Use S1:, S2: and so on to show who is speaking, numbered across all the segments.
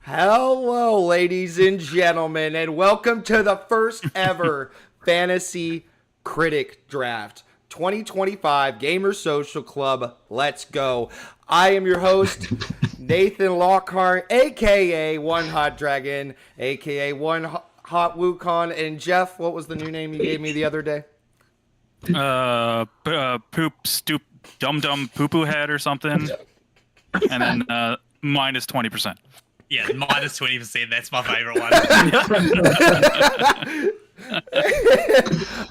S1: Hello, ladies and gentlemen, and welcome to the first ever Fantasy Critic Draft 2025 Gamer Social Club. Let's go. I am your host, Nathan Lockhart, aka One Hot Dragon, aka One Hot Wukong, and Jeff, what was the new name you gave me the other day?
S2: Poop, stoop, dum dum, poo poo head or something, and then minus 20%.
S3: Yeah, minus 20%. That's my favorite one.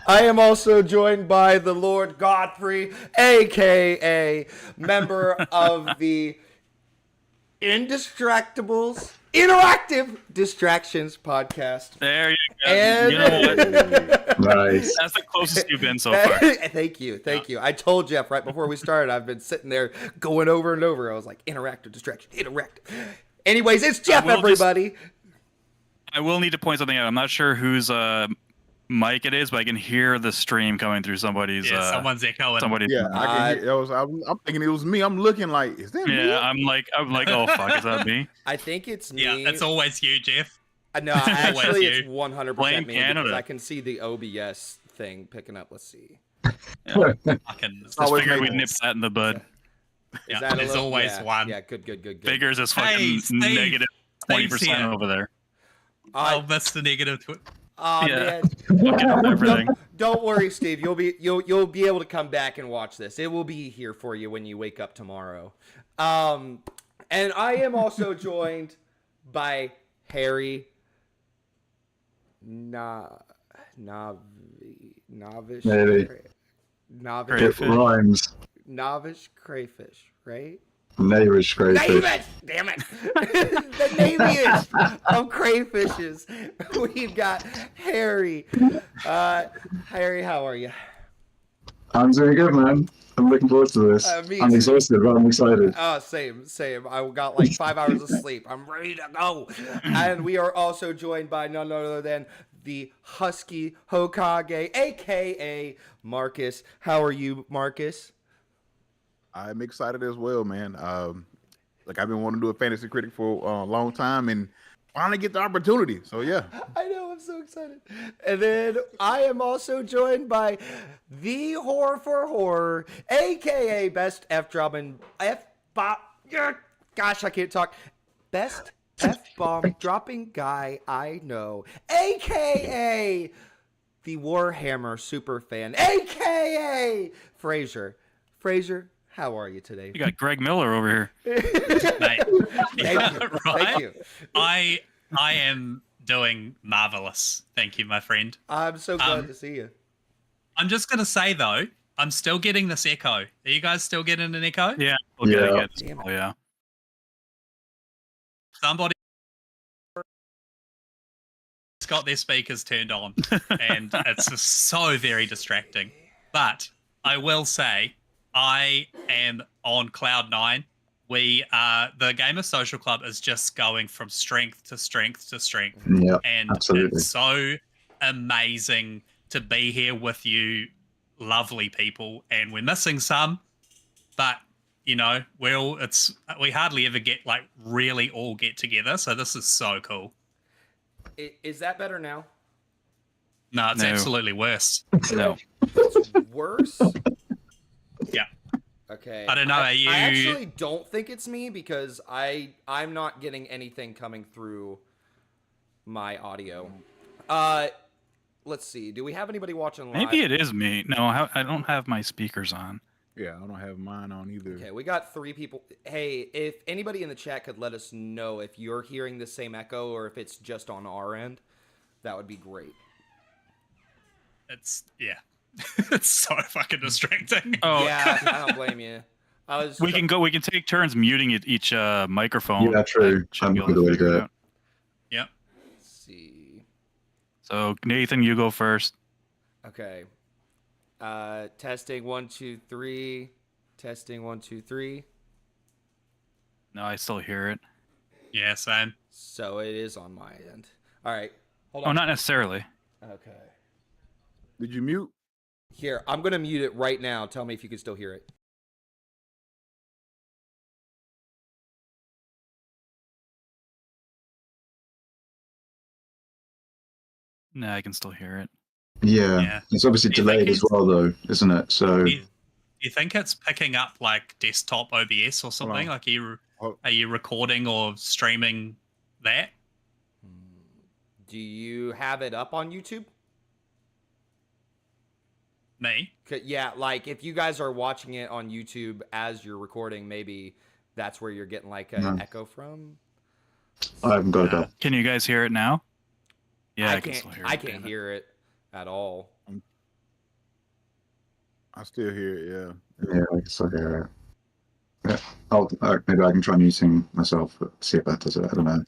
S1: I am also joined by the Lord Godfrey, aka member of the Indistractables Interactive Distractions podcast.
S2: There you go.
S1: And
S2: you know what?
S4: Nice.
S2: That's the closest you've been so far.
S1: Thank you. I told Jeff right before we started, I've been sitting there going over and over. I was like, interactive distraction, interactive. Anyways, it's Jeff, everybody.
S2: I will need to point something out. I'm not sure whose mic it is, but I can hear the stream coming through somebody's.
S3: Yeah, someone's echoing.
S4: Yeah, I can hear. I'm thinking it was me. I'm looking like, is that me?
S2: Yeah, I'm like, oh fuck, is that me?
S1: I think it's me.
S3: Yeah, it's always you, Jeff.
S1: No, actually, it's 100%
S2: Blame
S1: me
S2: Canada.
S1: because I can see the OBS thing picking up. Let's see.
S3: Fucking,
S2: Just figured we'd nip that in the bud.
S1: Is
S3: yeah,
S1: that a
S3: there's
S1: little-
S3: always
S1: yeah,
S3: one.
S1: Yeah, good.
S2: Figures is fucking
S3: Hey, Steve.
S2: negative
S3: Steve's
S2: 20%
S3: here.
S2: over there.
S3: I'll miss the negative.
S1: Oh
S2: Yeah.
S1: man.
S2: Fucking up everything.
S1: Don't worry, Steve. You'll be able to come back and watch this. It will be here for you when you wake up tomorrow. And I am also joined by Harry Novice
S4: Maybe.
S1: Novice
S4: It rhymes.
S1: Novice Crayfish, right?
S4: Neighbors
S1: Name
S4: crayfish.
S1: it! Damn it! The name is of crayfishes. We've got Harry. Harry, how are you?
S4: I'm doing good, man. I'm looking forward to this.
S1: Me
S4: I'm
S1: too.
S4: exhausted, but I'm excited.
S1: Oh, same. I got like 5 hours of sleep. I'm ready to go. And we are also joined by none other than the Husky Hokage, aka Marcus. How are you, Marcus?
S5: I'm excited as well, man. Like I've been wanting to do a fantasy critic for a long time, and finally get the opportunity. So yeah,
S1: I know, I'm so excited. And then I am also joined by the Horror for Horror, aka Best F-Bomb gosh, I can't talk. Best F-Bomb dropping guy I know, aka the Warhammer superfan, aka Fraser. Fraser, how are you today?
S2: You got Greg Miller over here.
S3: Mate.
S1: Thank you. Thank you.
S3: I am doing marvelous. Thank you, my friend.
S1: I'm so glad to see you.
S3: I'm just gonna say though, I'm still getting this echo. Are you guys still getting an echo?
S2: Yeah. Okay.
S4: Yeah.
S1: Damn it.
S2: Oh yeah.
S3: Somebody got their speakers turned on, and it's just so very distracting. But I will say, I am on cloud nine. The Gamer Social Club is just going from strength to strength to strength.
S4: Yeah,
S3: And
S4: absolutely.
S3: it's so amazing to be here with you, lovely people. And we're missing some, but you know, we hardly ever get really all get together. So this is so cool.
S1: Is that better now?
S3: No, it's
S2: No.
S3: absolutely worse.
S2: No.
S1: It's worse?
S3: Yeah.
S1: Okay.
S3: I don't know, are you-
S1: I actually don't think it's me because I'm not getting anything coming through my audio. Let's see. Do we have anybody watching live?
S2: Maybe it is me. No, I don't have my speakers on.
S5: yeah, I don't have mine on either.
S1: Okay, we got 3 people. Hey, if anybody in the chat could let us know if you're hearing the same echo or if it's just on our end, that would be great.
S3: It's it's so fucking distracting.
S2: Oh,
S1: Yeah, I don't blame you.
S2: we can take turns muting each microphone.
S4: Yeah, true.
S2: That should
S4: I'm
S2: be able to
S4: good with
S2: figure it
S4: that.
S2: out.
S3: Yep.
S1: Let's see.
S2: So Nathan, you go first.
S1: Okay. Testing 1 2 3. Testing 1 2 3.
S2: No, I still hear it.
S3: Yeah, same.
S1: So it is on my end. All right. Hold
S2: Oh,
S1: on.
S2: not necessarily.
S1: Okay.
S5: Did you mute?
S1: Here, I'm going to mute it right now. Tell me if you can still hear it.
S2: No, I can still hear it.
S6: Yeah.
S3: Yeah.
S6: It's obviously
S3: Do you think
S6: delayed as
S3: it's-
S6: well, though, isn't it? So
S3: Do you think it's picking up like desktop OBS or something?
S5: on.
S3: Like,
S5: Hold-
S3: are you recording or streaming that?
S1: Do you have it up on YouTube?
S3: Me?
S1: Yeah, like if you guys are watching it on YouTube as you're recording, maybe that's where you're getting like an
S6: No.
S1: echo from.
S6: I haven't got it up.
S2: Can you guys hear it now? Yeah, I can
S1: can't.
S2: still hear it.
S1: I can't
S2: damn it.
S1: hear it at all.
S5: I still hear it. Yeah.
S6: Yeah, I can still hear it. Yeah. Maybe I can try muting myself, but see if that does it. I don't know.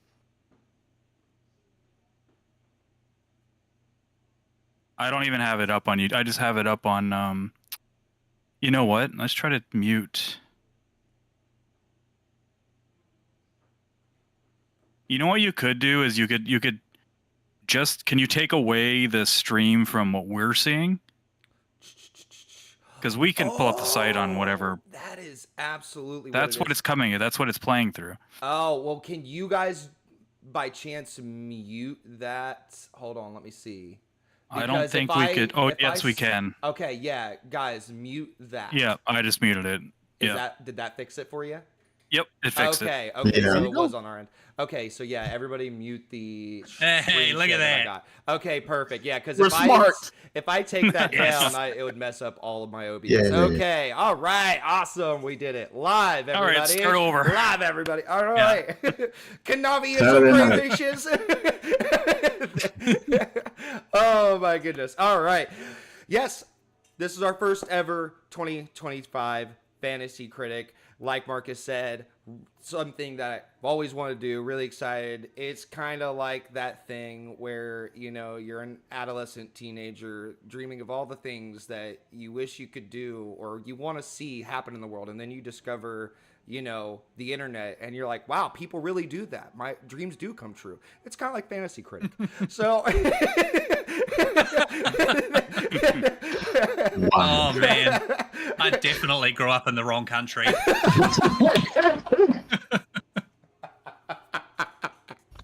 S2: I don't even have it up on you. I just have it up on. You know what? Let's try to mute. You know what you could do is you could just, can you take away the stream from what we're seeing? Because we can pull up the site on whatever.
S1: That is absolutely.
S2: That's what
S1: it's.
S2: it's coming. That's what it's playing through.
S1: Oh well, can you guys by chance mute that? Hold on, let me see.
S2: I
S1: Because
S2: don't
S1: if
S2: think we could. Oh,
S1: if
S2: yes, we can.
S1: Okay, yeah, guys, mute that.
S2: Yeah, I just muted it. Yeah.
S1: Did that fix it for you?
S2: Yep, it fixed it.
S1: Okay,
S6: Yeah.
S1: so it was on our end. Okay, so yeah, everybody mute the.
S3: Hey,
S1: screen
S3: look
S1: share
S3: at
S1: I
S3: that.
S1: got. Okay, perfect. Yeah, because
S5: We're smart.
S1: if I take that
S3: Yes.
S1: down, it would mess up all of my OBS.
S6: Yeah, yeah, yeah.
S1: Okay, all right, awesome, we did it live,
S2: All right,
S1: everybody.
S2: start over.
S1: Live, everybody. All right, Kanavi
S6: Saturday
S1: and some dishes. Oh my goodness. All right, yes, this is our first ever 2025 Fantasy Critic. Like Marcus said, something that I've always wanted to do, really excited. It's kind of like that thing where, you know, you're an adolescent teenager dreaming of all the things that you wish you could do or you want to see happen in the world. And then you discover, you know, the internet and you're like, wow, people really do that. My dreams do come true. It's kind of like Fantasy Critic. So...
S6: Wow.
S3: Oh man, I definitely grew up in the wrong country.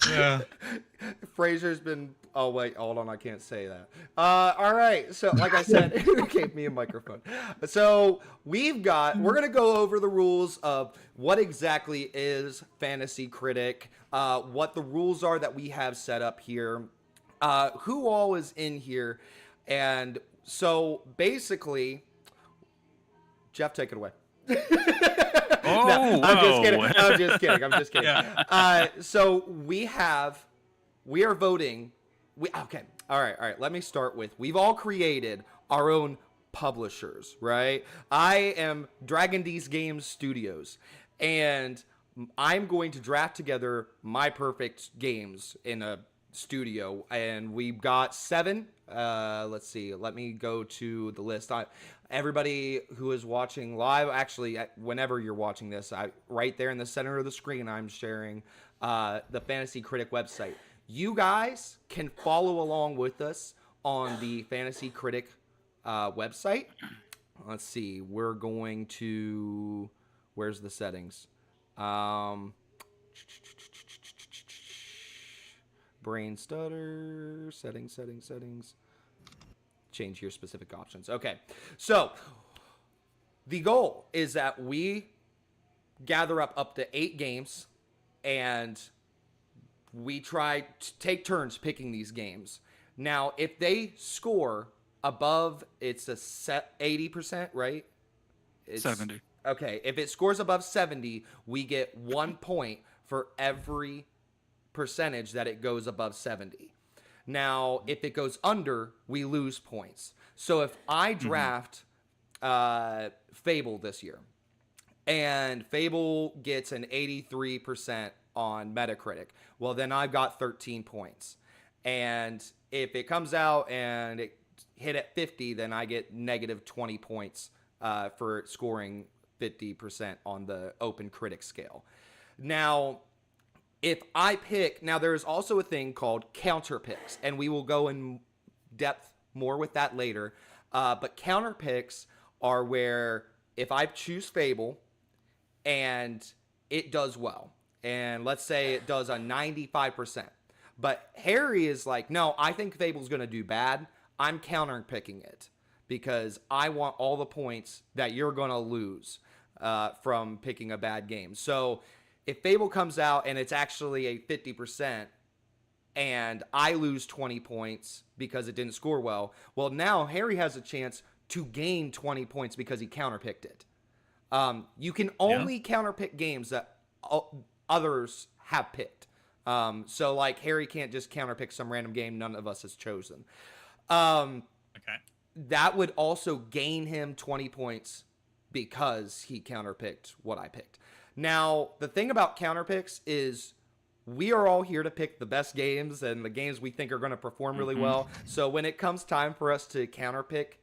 S3: Yeah.
S1: Fraser's been. Oh wait, hold on, I can't say that. All right, so like I said, it gave me a microphone. So we're gonna go over the rules of what exactly is Fantasy Critic, what the rules are that we have set up here, who all is in here, and so basically, Jeff, take it away.
S2: Oh,
S1: No, I'm just
S2: whoa.
S1: kidding. I'm just kidding. I'm just kidding.
S3: Yeah.
S1: So we are voting. Okay. All right. Let me start with, we've all created our own publishers, right? I am Dragon D's Games Studios, and I'm going to draft together my perfect games in a studio, and we've got 7. Let's see. Let me go to the list. Everybody who is watching live, actually, whenever you're watching this, right there in the center of the screen, I'm sharing the Fantasy Critic website. You guys can follow along with us on the Fantasy Critic website. Let's see. We're going to... Where's the settings? Brain stutter. Settings. Change your specific options. Okay. So the goal is that we gather up to 8 games, and we try to take turns picking these games. Now, if they score above, it's a set 80%, right? It's
S2: 70.
S1: Okay, if it scores above 70, we get 1 point for every percentage that it goes above 70. Now, if it goes under, we lose points. So if I draft Fable this year, and Fable gets an 83% on Metacritic, well, then I've got 13 points. And if it comes out and it hit at 50, then I get negative 20 points for scoring 50% on the open critic scale. Now, if I pick, now there's also a thing called counter picks, and we will go in depth more with that later. But counter picks are where if I choose Fable and it does well, and let's say it does a 95%, But Harry is like, no, I think Fable's going to do bad. I'm counter picking it because I want all the points that you're going to lose from picking a bad game. So if Fable comes out and it's actually a 50% and I lose 20 points because it didn't score well, well, now Harry has a chance to gain 20 points because he counterpicked it. You can only counterpick games that others have picked. So, like, Harry can't just counterpick some random game none of us has chosen.
S3: Okay.
S1: That would also gain him 20 points because he counterpicked what I picked. Now, the thing about counterpicks is we are all here to pick the best games and the games we think are going to perform really well. So when it comes time for us to counterpick,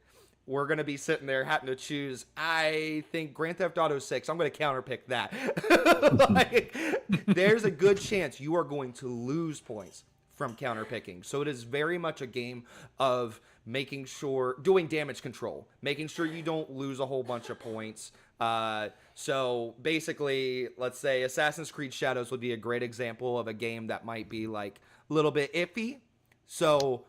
S1: we're going to be sitting there having to choose, I think Grand Theft Auto 6, I'm going to counterpick that. Like, there's a good chance you are going to lose points from counterpicking. So it is very much a game of making sure, doing damage control, making sure you don't lose a whole bunch of points. So basically, let's say Assassin's Creed Shadows would be a great example of a game that might be like a little bit iffy. So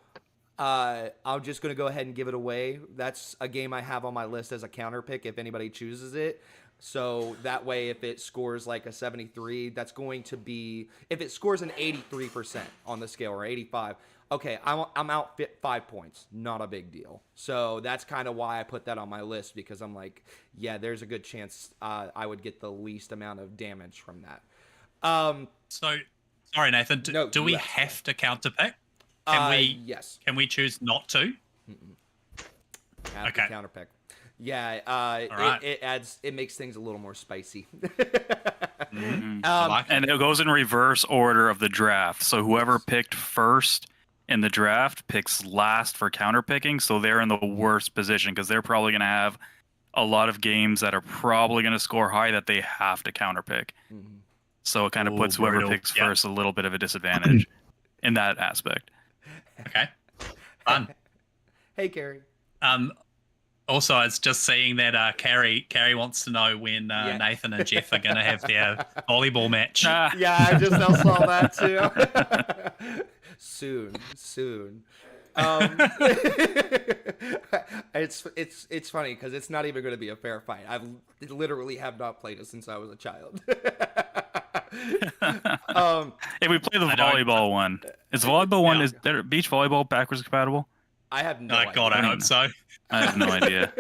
S1: I'm just going to go ahead and give it away. That's a game I have on my list as a counter pick if anybody chooses it. So that way, if it scores like a 73, that's going to be, if it scores an 83% on the scale or 85, okay, I'm out 5 points. Not a big deal. So that's kind of why I put that on my list, because I'm like, yeah, there's a good chance I would get the least amount of damage from that.
S3: So, sorry, Nathan. Do we have to counterpick?
S1: Yes.
S3: Can we choose not to?
S1: Have to counterpick. Yeah, it makes things a little more spicy.
S2: And it goes in reverse order of the draft. So whoever picked first in the draft picks last for counterpicking. So they're in the worst position because they're probably going to have a lot of games that are probably going to score high that they have to counterpick. So it kind of puts whoever picks first a little bit of a disadvantage in that aspect.
S3: Okay. Fun.
S1: Hey, Carrie.
S3: Also, I was just seeing that Carrie wants to know when Nathan and Jeff are going to have their volleyball match.
S1: Yeah, I just now saw that too. Soon. It's funny because it's not even going to be a fair fight. I literally have not played it since I was a child.
S2: Hey, we play the volleyball one. Is volleyball one, is there beach volleyball backwards compatible?
S1: I have no idea.
S3: God, I hope so.
S2: I have no idea.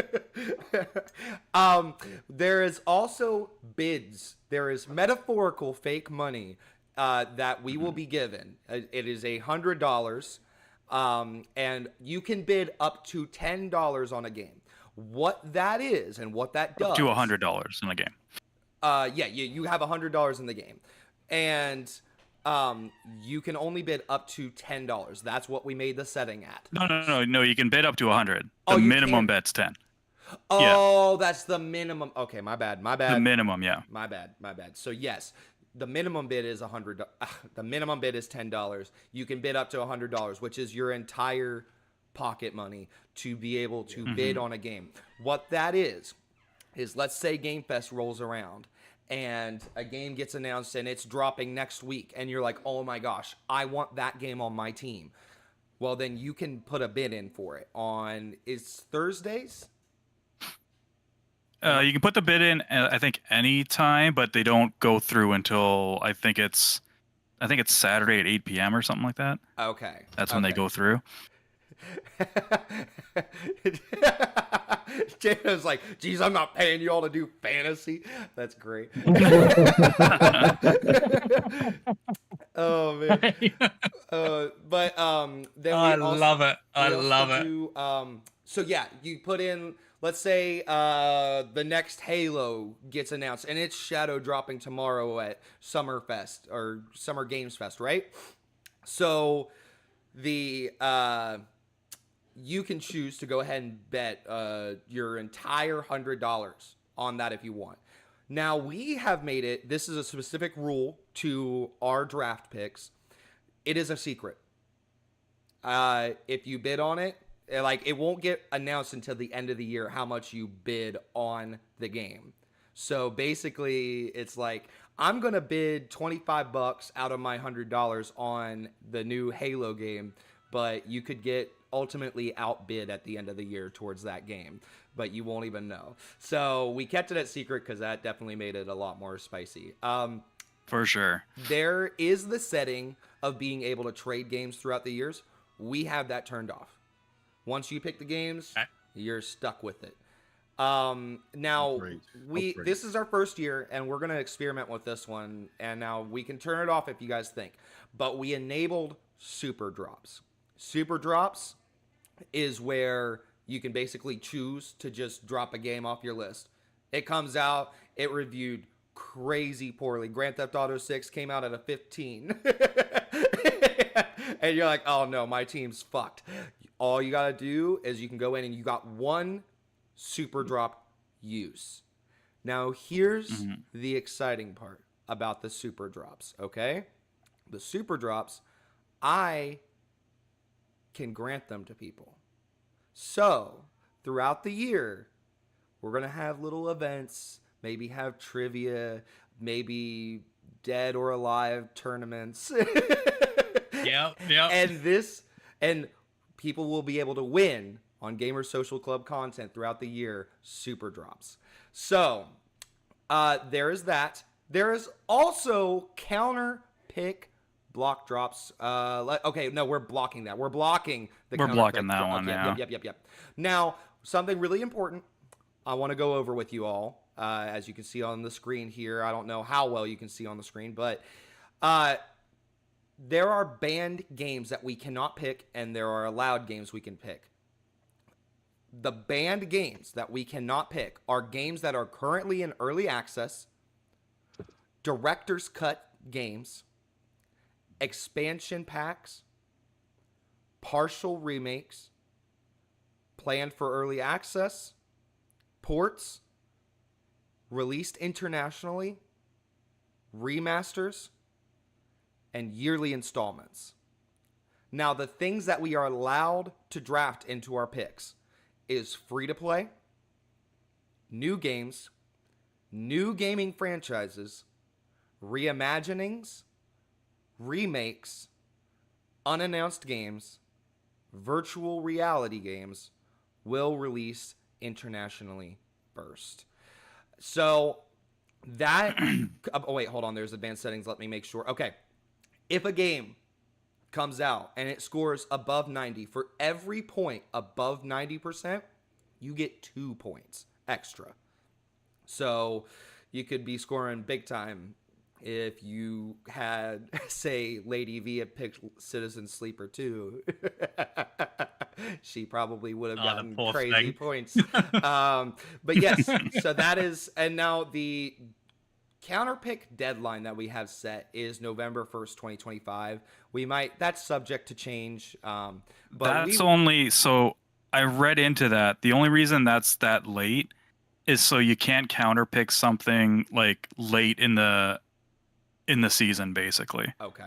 S1: There is also bids. There is metaphorical fake money that we will be given. It is $100, and you can bid up to $10 on a game. What that is and what that does.
S2: Up to $100 in a game.
S1: Yeah, you have $100 in the game, and you can only bid up to $10. That's what we made the setting at.
S2: No. You can bid up to 100. The minimum bet's 10.
S1: Oh, that's the minimum. Okay, my bad.
S2: The minimum, yeah.
S1: My bad. So yes, the minimum bid is $100. The minimum bid is $10. You can bid up to $100, which is your entire pocket money to be able to bid on a game. What that is let's say Game Fest rolls around and a game gets announced and it's dropping next week, and you're like, oh my gosh, I want that game on my team. Well, then you can put a bid in for it on, is Thursdays?
S2: You can put the bid in, I think, any time, but they don't go through until I think it's Saturday at 8 p.m. or something like that.
S1: Okay.
S2: That's when they go through.
S1: Jano's like, geez, I'm not paying you all to do fantasy. That's great. Oh man. But then
S3: I love it. I love it.
S1: So yeah, you put in, let's say the next Halo gets announced and it's shadow dropping tomorrow at Summerfest or Summer Games Fest, right? So the you can choose to go ahead and bet your entire $100 on that if you want. Now, we have made it, this is a specific rule to our draft picks. It is a secret. If you bid on it, like, it won't get announced until the end of the year how much you bid on the game. So basically, it's like, I'm going to bid $25 out of my $100 on the new Halo game, but you could get ultimately outbid at the end of the year towards that game, but you won't even know. So we kept it at secret because that definitely made it a lot more spicy.
S2: For sure.
S1: There is the setting of being able to trade games throughout the years. We have that turned off. Once you pick the games, you're stuck with it. Now this is our first year and we're going to experiment with this one, and now we can turn it off if you guys think, but we enabled super drops. Super drops is where you can basically choose to just drop a game off your list. It comes out, it reviewed crazy poorly. Grand Theft Auto 6 came out at a 15. And you're like, oh no, my team's fucked. All you got to do is you can go in and you got one super drop use. Now here's the exciting part about the super drops, okay? The super drops, I can grant them to people. So throughout the year, we're going to have little events, maybe have trivia, maybe dead or alive tournaments.
S3: Yeah.
S1: And people will be able to win on Gamer Social Club content throughout the year, super drops. So there is that. There is also counter pick block drops. Okay, no, we're blocking that. We're blocking the
S2: We're
S1: counter
S2: blocking
S1: pick
S2: that
S1: drop.
S2: one,
S1: Okay,
S2: yeah.
S1: Yep. Now, something really important I want to go over with you all. As you can see on the screen here, I don't know how well you can see on the screen, but there are banned games that we cannot pick, and there are allowed games we can pick. The banned games that we cannot pick are games that are currently in early access, director's cut games, expansion packs, partial remakes, planned for early access, ports, released internationally, remasters, and yearly installments. Now, the things that we are allowed to draft into our picks is free to play, new games, new gaming franchises, reimaginings, remakes, unannounced games, virtual reality games will release internationally first. So that oh wait, hold on, there's advanced settings. Let me make sure. Okay. If a game comes out and it scores above 90, for every point above 90%, you get 2 points extra. So you could be scoring big time if you had, say, Lady V had picked Citizen Sleeper 2. She probably would have gotten crazy points. But yes, so that is, and now the counterpick deadline that we have set is November 1st, 2025. That's subject to change. But
S2: that's only, so I read into that. The only reason that's that late is so you can't counterpick something like late in the season, basically.
S1: Okay.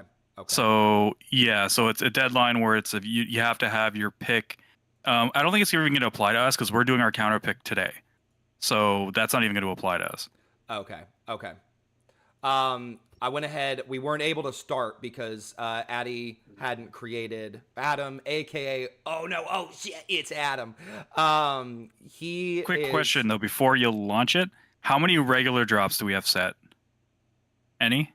S2: So yeah, so it's a deadline where it's you have to have your pick. I don't think it's even going to apply to us because we're doing our counter pick today, so that's not even going to apply to us.
S1: Okay. I went ahead. We weren't able to start because Addy hadn't created Adam, aka oh shit, it's Adam. Quick
S2: question though, before you launch it, how many regular drops do we have set? Any?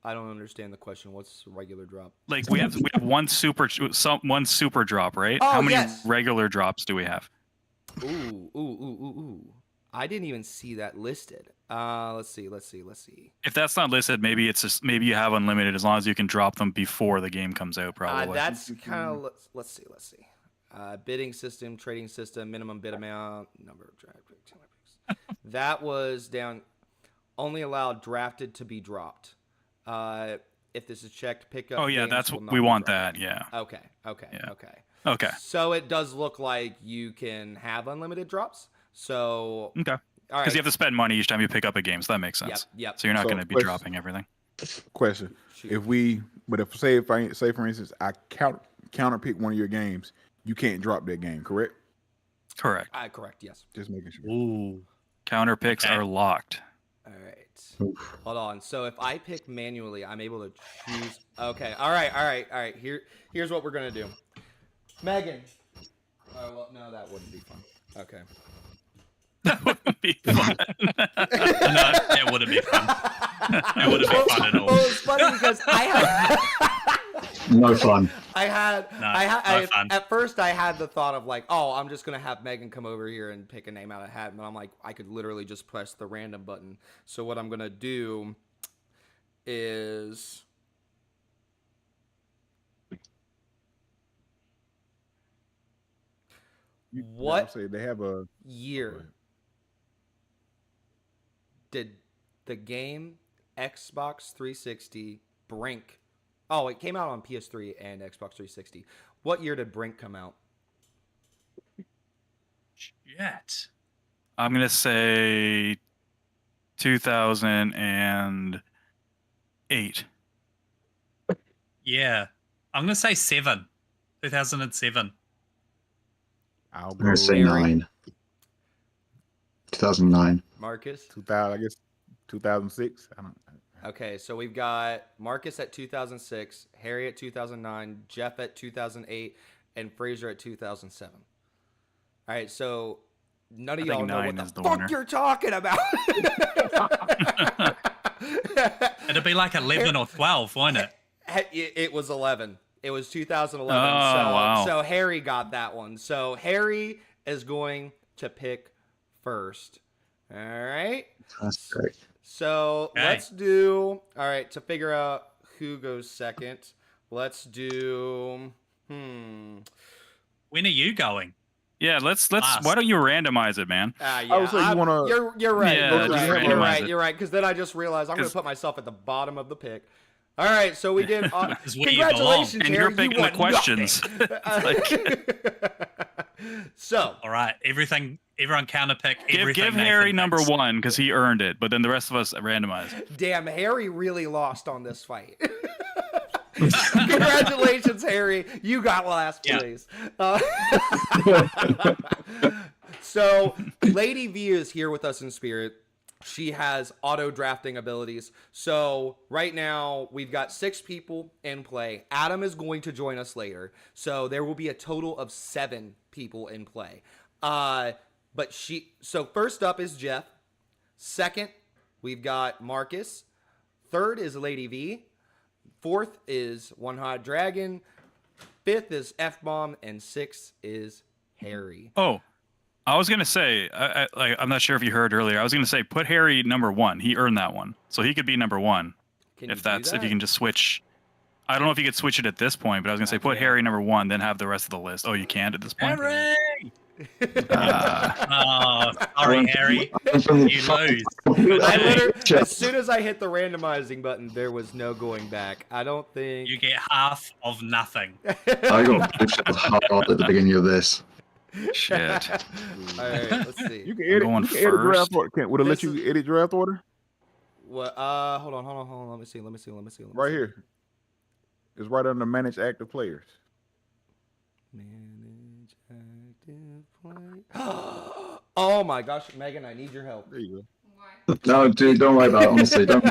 S1: I don't understand the question. What's a regular drop?
S2: Like we have one super drop, right?
S1: Oh,
S2: how many
S1: yes.
S2: regular drops do we have?
S1: Ooh. I didn't even see that listed. Let's see.
S2: If that's not listed, maybe it's just maybe you have unlimited as long as you can drop them before the game comes out. Probably.
S1: That's kind of let's see. Bidding system, trading system, minimum bid amount, number of draft picks. That was down. Only allowed drafted to be dropped. If this is checked, pick up.
S2: Oh yeah, that's what we want. That yeah.
S1: Okay.
S2: Yeah.
S1: Okay. So it does look like you can have unlimited drops. So
S2: okay.
S1: All right.
S2: Because you have to spend money each time you pick up a game, so that makes sense.
S1: Yep.
S2: So you're not going to be dropping everything.
S5: Question:
S1: Shoot.
S5: If say for instance, I counter pick one of your games, you can't drop that game, correct?
S2: Correct.
S1: Correct. Yes.
S5: Just making sure.
S3: Ooh.
S2: Counter picks
S3: Okay.
S2: are locked.
S1: All right. Hold on. So if I pick manually, I'm able to choose. Okay. All right. Here's what we're gonna do. Megan. Oh well, no, that wouldn't be fun. Okay.
S2: That would be fun.
S3: No, that wouldn't be fun. That wouldn't be fun at all.
S1: Well, it's funny because
S6: No fun.
S1: At first I had the thought of like, oh, I'm just gonna have Megan come over here and pick a name out of a hat, but I'm like, I could literally just press the random button. So what I'm gonna do is what
S5: Say they have a
S1: year did the game Xbox 360 Brink? Oh, it came out on PS3 and Xbox 360. What year did Brink come out?
S3: Shit.
S2: I'm gonna say 2008.
S3: Yeah. I'm going to say 2007.
S5: I'll
S6: I'm
S5: go
S6: gonna say
S1: Mary.
S6: 9. 2009.
S1: Marcus?
S5: 2000. I guess 2006. I don't.
S1: Okay, so we've got Marcus at 2006, Harry at 2009, Jeff at 2008, and Fraser at 2007. All right, so none of
S2: I think
S1: y'all know what
S2: 9
S1: the
S2: is the
S1: fuck
S2: winner.
S1: you're talking about.
S3: It'd be like 11 or 12, won't it?
S1: It was 11. It was 2011.
S2: Oh, wow.
S1: So Harry got that one. So Harry is going to pick first. All right.
S6: That's great.
S1: So
S3: Okay.
S1: let's do. All right, to figure out who goes second, let's do.
S3: When are you going?
S2: Yeah, let's.
S3: Last.
S2: Why don't you randomize it, man?
S1: Yeah,
S5: I would say you wanna-
S1: You're right.
S2: Yeah,
S1: you're
S2: just
S1: right.
S2: randomize it.
S1: You're right. Because then I just realized I'm going to
S2: 'Cause-
S1: put myself at the bottom of the pick. All right, so we did.
S3: This is where you belong.
S1: Congratulations,
S2: And
S1: Harry,
S2: you're
S1: you
S2: picking the
S1: won
S2: questions.
S1: nothing. So
S3: All right. Everyone counterpick.
S2: Give
S3: Everything
S2: Harry
S3: Nathan
S2: number
S3: picks.
S2: 1 because he earned it, but then the rest of us randomize.
S1: damn, Harry really lost on this fight. Congratulations, Harry. You got last
S3: Yeah.
S1: place. So, Lady V is here with us in spirit. She has auto drafting abilities. So, right now, we've got 6 people in play. Adam is going to join us later. So, there will be a total of 7 people in play. So, first up is Jeff. Second, we've got Marcus. Third is Lady V. Fourth is One Hot Dragon. Fifth is F-Bomb. And sixth is Harry.
S2: Oh, I was gonna say, I'm not sure if you heard earlier. I was gonna say, put Harry number 1. He earned that one, so he could be number 1
S1: Can
S2: if
S1: you
S2: that's
S1: do
S2: if you
S1: that?
S2: can just switch. I don't know if you could switch it at this point, but I was gonna say, put
S1: Okay.
S2: Harry number 1, then have the rest of the list. Oh, you can't at this point.
S3: Harry!
S2: Ah.
S3: Oh, sorry, Harry. You lose.
S1: I literally,
S6: Jeff.
S1: as soon as I hit the randomizing button, there was no going back. I don't think.
S3: You get half of nothing.
S6: I got bullshit hard at the beginning of this.
S2: Shit.
S1: All right, let's see.
S5: You can edit.
S2: going
S5: You can edit draft
S2: first.
S5: order. Would it let
S1: This
S5: you edit draft order?
S1: What? Hold on. Let me see.
S5: Right here. It's right under manage active players.
S1: Manage active play. Oh my gosh, Megan, I need your help.
S5: There you
S6: No, dude, don't worry about it. Honestly, don't.
S1: No.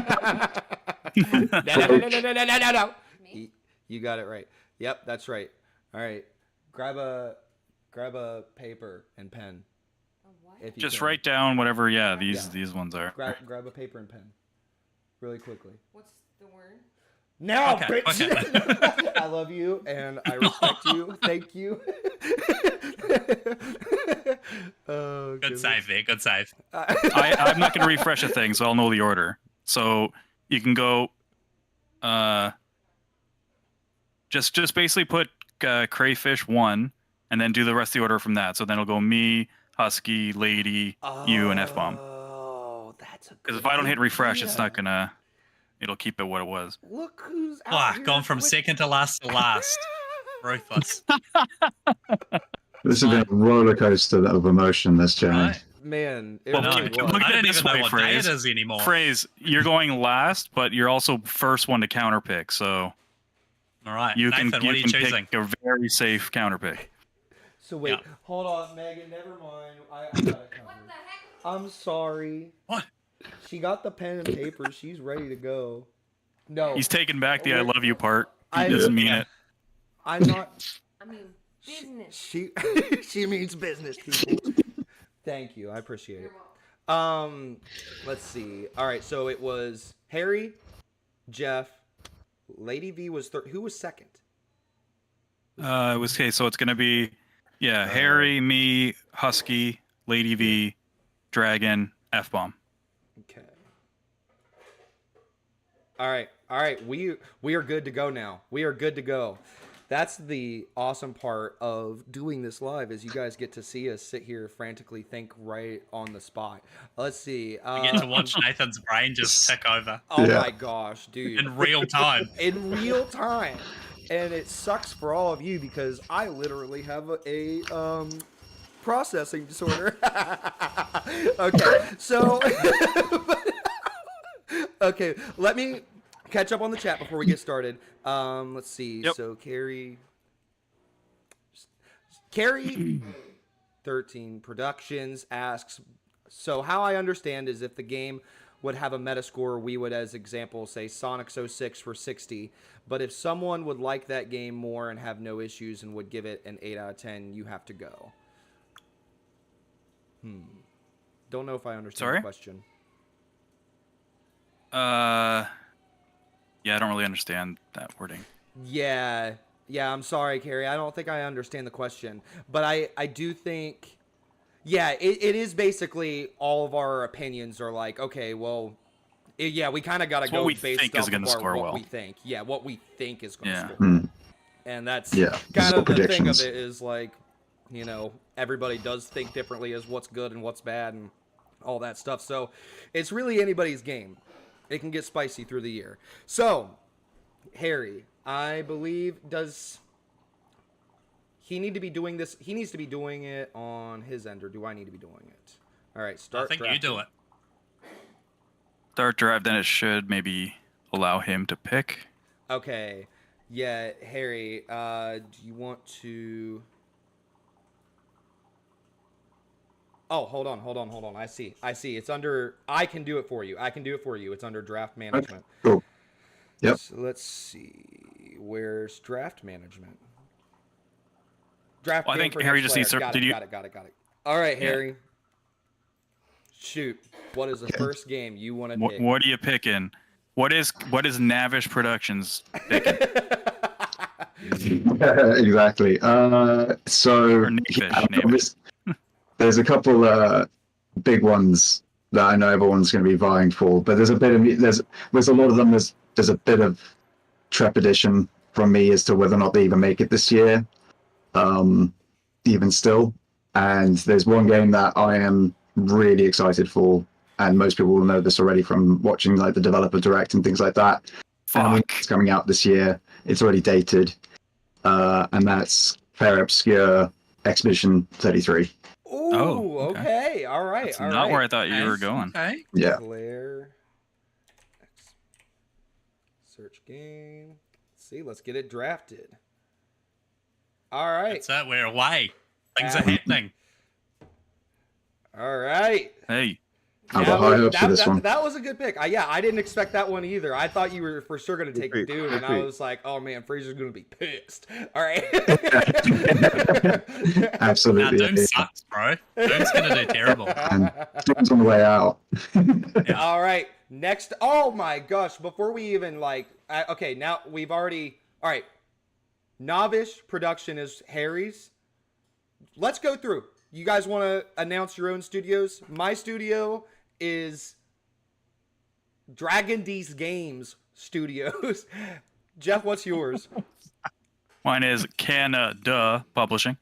S1: You got it right. Yep, that's right. All right, grab a paper and pen. If you
S2: Just
S1: can.
S2: write down whatever. Yeah,
S1: Yeah.
S2: these ones are.
S1: Grab a paper and pen, really quickly.
S7: What's the word?
S1: Now,
S3: Okay,
S1: bitch. I love you and I respect you. Thank you. Oh,
S3: Good
S1: goodness.
S3: save there. Good save.
S2: I'm not gonna refresh a thing, so I'll know the order. So you can go. Just basically put crayfish 1, and then do the rest of the order from that. So then it'll go me, Husky, Lady, you, and F-Bomb.
S1: Oh, that's a good
S2: Because if I don't hit refresh, it's
S1: idea.
S2: not gonna. It'll keep it what it was.
S1: Look who's out
S3: Ah,
S1: here
S3: gone from
S1: quick.
S3: second to last to last. Ruthless.
S6: This has been a roller coaster of emotion. This journey.
S3: Right.
S1: Man, it
S2: Well,
S3: No,
S1: really
S2: keep-
S1: was.
S2: look at
S3: I
S2: it
S3: don't
S2: this
S3: even know
S2: way,
S3: what day it
S2: Phrase.
S3: is anymore.
S2: Phrase, you're going last, but you're also first one to counter pick. So
S3: All right,
S2: you
S3: Nathan,
S2: can
S3: what are you choosing?
S2: pick a very safe counter pick.
S1: So wait,
S3: Yeah.
S1: hold on, Megan. Never mind. I got it covered.
S7: What the heck?
S1: I'm sorry.
S3: What?
S1: She got the pen and paper. She's ready to go. No,
S2: He's taking back the "I love you" part. He
S1: I-
S2: doesn't mean it.
S1: I'm not.
S7: I mean, business.
S1: She she means business people. Thank you. I appreciate it. Let's see. All right, so it was Harry, Jeff, Lady V was third. Who was second?
S2: It was okay. So it's gonna be, Harry, me, Husky, Lady V, Dragon, F bomb.
S1: Okay. All right. We are good to go now. We are good to go. That's the awesome part of doing this live is you guys get to see us sit here frantically think right on the spot. Let's see.
S3: You get to watch Nathan's brain just tick over
S1: Oh
S6: Yeah.
S1: my gosh, dude.
S3: in real time.
S1: In real time. And it sucks for all of you because I literally have a processing disorder. Okay. So okay, let me catch up on the chat before we get started. Let's see.
S2: Yep.
S1: So Carrie 13 Productions asks, so how I understand is if the game would have a metascore, we would, as example, say Sonic 06 for 60. But if someone would like that game more and have no issues and would give it an 8 out of 10, you have to go. Don't know if I understand the question.
S2: Yeah, I don't really understand that wording.
S1: Yeah, I'm sorry, Carrie. I don't think I understand the question. But I do think, yeah, it is basically all of our opinions are like, okay, well, we kind of got to
S2: It's
S1: go
S2: what we
S1: based
S2: think is
S1: off
S2: gonna
S1: of
S2: score
S1: what
S2: well.
S1: we think. Yeah, what we think is going to
S2: Yeah.
S1: score. And that's
S6: Yeah,
S1: kind
S6: so
S1: of the thing of
S6: predictions.
S1: it is like, you know, everybody does think differently as what's good and what's bad and all that stuff. So it's really anybody's game. It can get spicy through the year. So, Harry, I believe, does he need to be doing this? He needs to be doing it on his end, or do I need to be doing it? All right, start.
S3: I think you do it.
S2: Start drive, then it should maybe allow him to pick.
S1: Okay. Yeah, Harry, do you want to... Oh, hold on. I see. It's under... I can do it for you. It's under draft management.
S6: Cool. Yep.
S1: So let's see. Where's draft management? Draft
S2: Well, I
S1: game
S2: think
S1: for
S2: Harry
S1: next
S2: just
S1: player.
S2: needs to...
S1: Got it. All right,
S2: Yeah.
S1: Harry. Shoot. What is the first game you want to pick?
S2: What are you picking? What is Navish Productions picking?
S6: Exactly. So
S2: Or Navish.
S6: There's a couple big ones that I know everyone's going to be vying for, but there's a bit of there's a lot of them. There's a bit of trepidation from me as to whether or not they even make it this year, even still. And there's one game that I am really excited for, and most people will know this already from watching like the developer direct and things like that.
S2: Fuck.
S6: It's coming out this year. It's already dated, and that's Fair Obscure Expedition 33.
S1: Ooh,
S2: Oh, okay.
S1: okay. All right.
S2: That's
S1: all
S2: not
S1: right.
S2: where I thought you were going.
S3: Okay.
S6: Yeah.
S1: Claire. Search game. See, let's get it drafted. All right.
S3: That's it. We're away. Things are happening.
S1: All right.
S2: Hey,
S6: I've got high hopes for this one.
S1: That was a good pick. I didn't expect that one either. I thought you were for sure going to take
S5: pick.
S1: Dune,
S5: Good
S1: and I
S5: pick.
S1: was like, oh man, Fraser's going to be pissed. All right.
S6: Absolutely.
S3: Doom sucks, bro. Doom's gonna do terrible.
S6: And Doom's on the way out.
S1: All right. Next. Oh my gosh. Before we even okay, now we've already. All right. Novice production is Harry's. Let's go through. You guys want to announce your own studios? My studio is Dragon D's Games Studios. Jeff, what's yours?
S2: mine is Canada Publishing.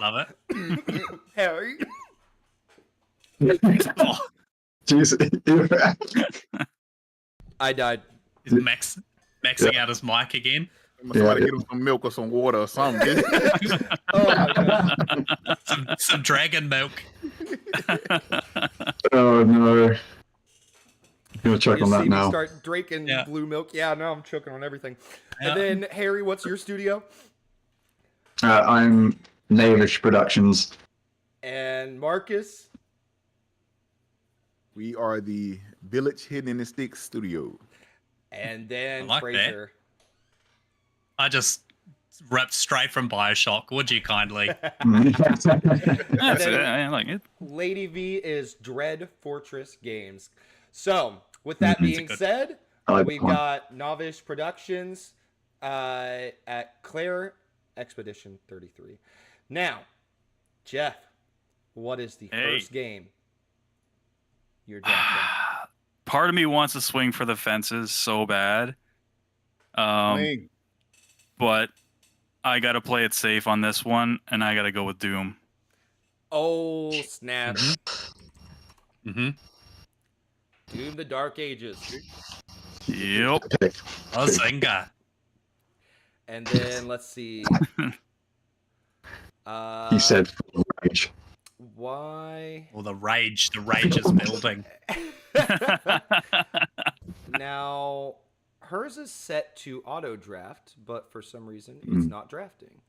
S3: Love it.
S1: Harry.
S3: Oh,
S6: Jeez.
S1: I died.
S3: he's maxing out his mic again.
S5: Somebody
S6: Yeah.
S5: get him some milk or some water or something.
S1: Oh my god.
S3: Some dragon milk.
S6: Oh no. I'm gonna check
S1: You
S6: on
S1: see
S6: that
S1: me
S6: now.
S1: start drinking
S3: Yeah.
S1: blue milk. Yeah, now I'm choking on everything.
S3: Yeah.
S1: And then Harry, what's your studio?
S6: I'm Knavish Productions.
S1: And Marcus.
S5: We are the Village Hidden in the Sticks studio.
S1: And then
S3: I like
S1: Fraser.
S3: I just ripped straight from Bioshock. Would you kindly?
S2: That's
S1: then-
S2: it. I like it.
S1: Lady V is Dread Fortress Games. So, with that
S6: Mhm.
S1: being said,
S6: I like
S1: we've
S6: that one.
S1: got Novice Productions at Claire Expedition 33. Now, Jeff, what is the
S2: Hey.
S1: first game you're drafting?
S2: Part of me wants to swing for the fences so bad.
S5: Swing.
S2: But I got to play it safe on this one, and I got to go with Doom.
S1: Oh, snap.
S3: Mm-hmm.
S1: Doom the Dark Ages.
S2: Yep.
S6: Pick.
S3: Oh, Zynga.
S1: And then, let's see.
S6: He said rage.
S1: Why?
S3: Well, the rage is building.
S1: Now, hers is set to auto draft, but for some reason, it's
S6: Mm.
S1: not drafting.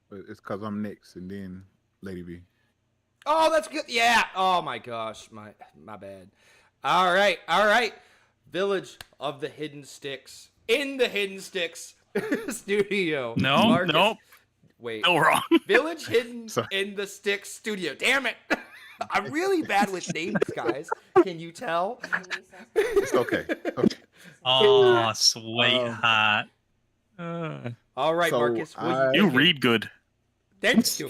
S5: But it's because I'm next, and then Lady B.
S1: Oh, that's good. Yeah. Oh my gosh, my bad. All right. Village of the Hidden Sticks in the Hidden Sticks studio.
S2: No,
S1: Marcus-
S2: nope.
S1: Wait.
S2: Still wrong.
S1: Village Hidden
S5: Sorry.
S1: in the Sticks studio. Damn it. I'm really bad with names, guys. Can you tell?
S5: It's okay. Okay.
S3: Oh, sweetheart.
S1: All right,
S5: So
S1: Marcus. What
S5: I-
S1: you
S2: You
S1: thinking?
S2: read good.
S1: Thank you.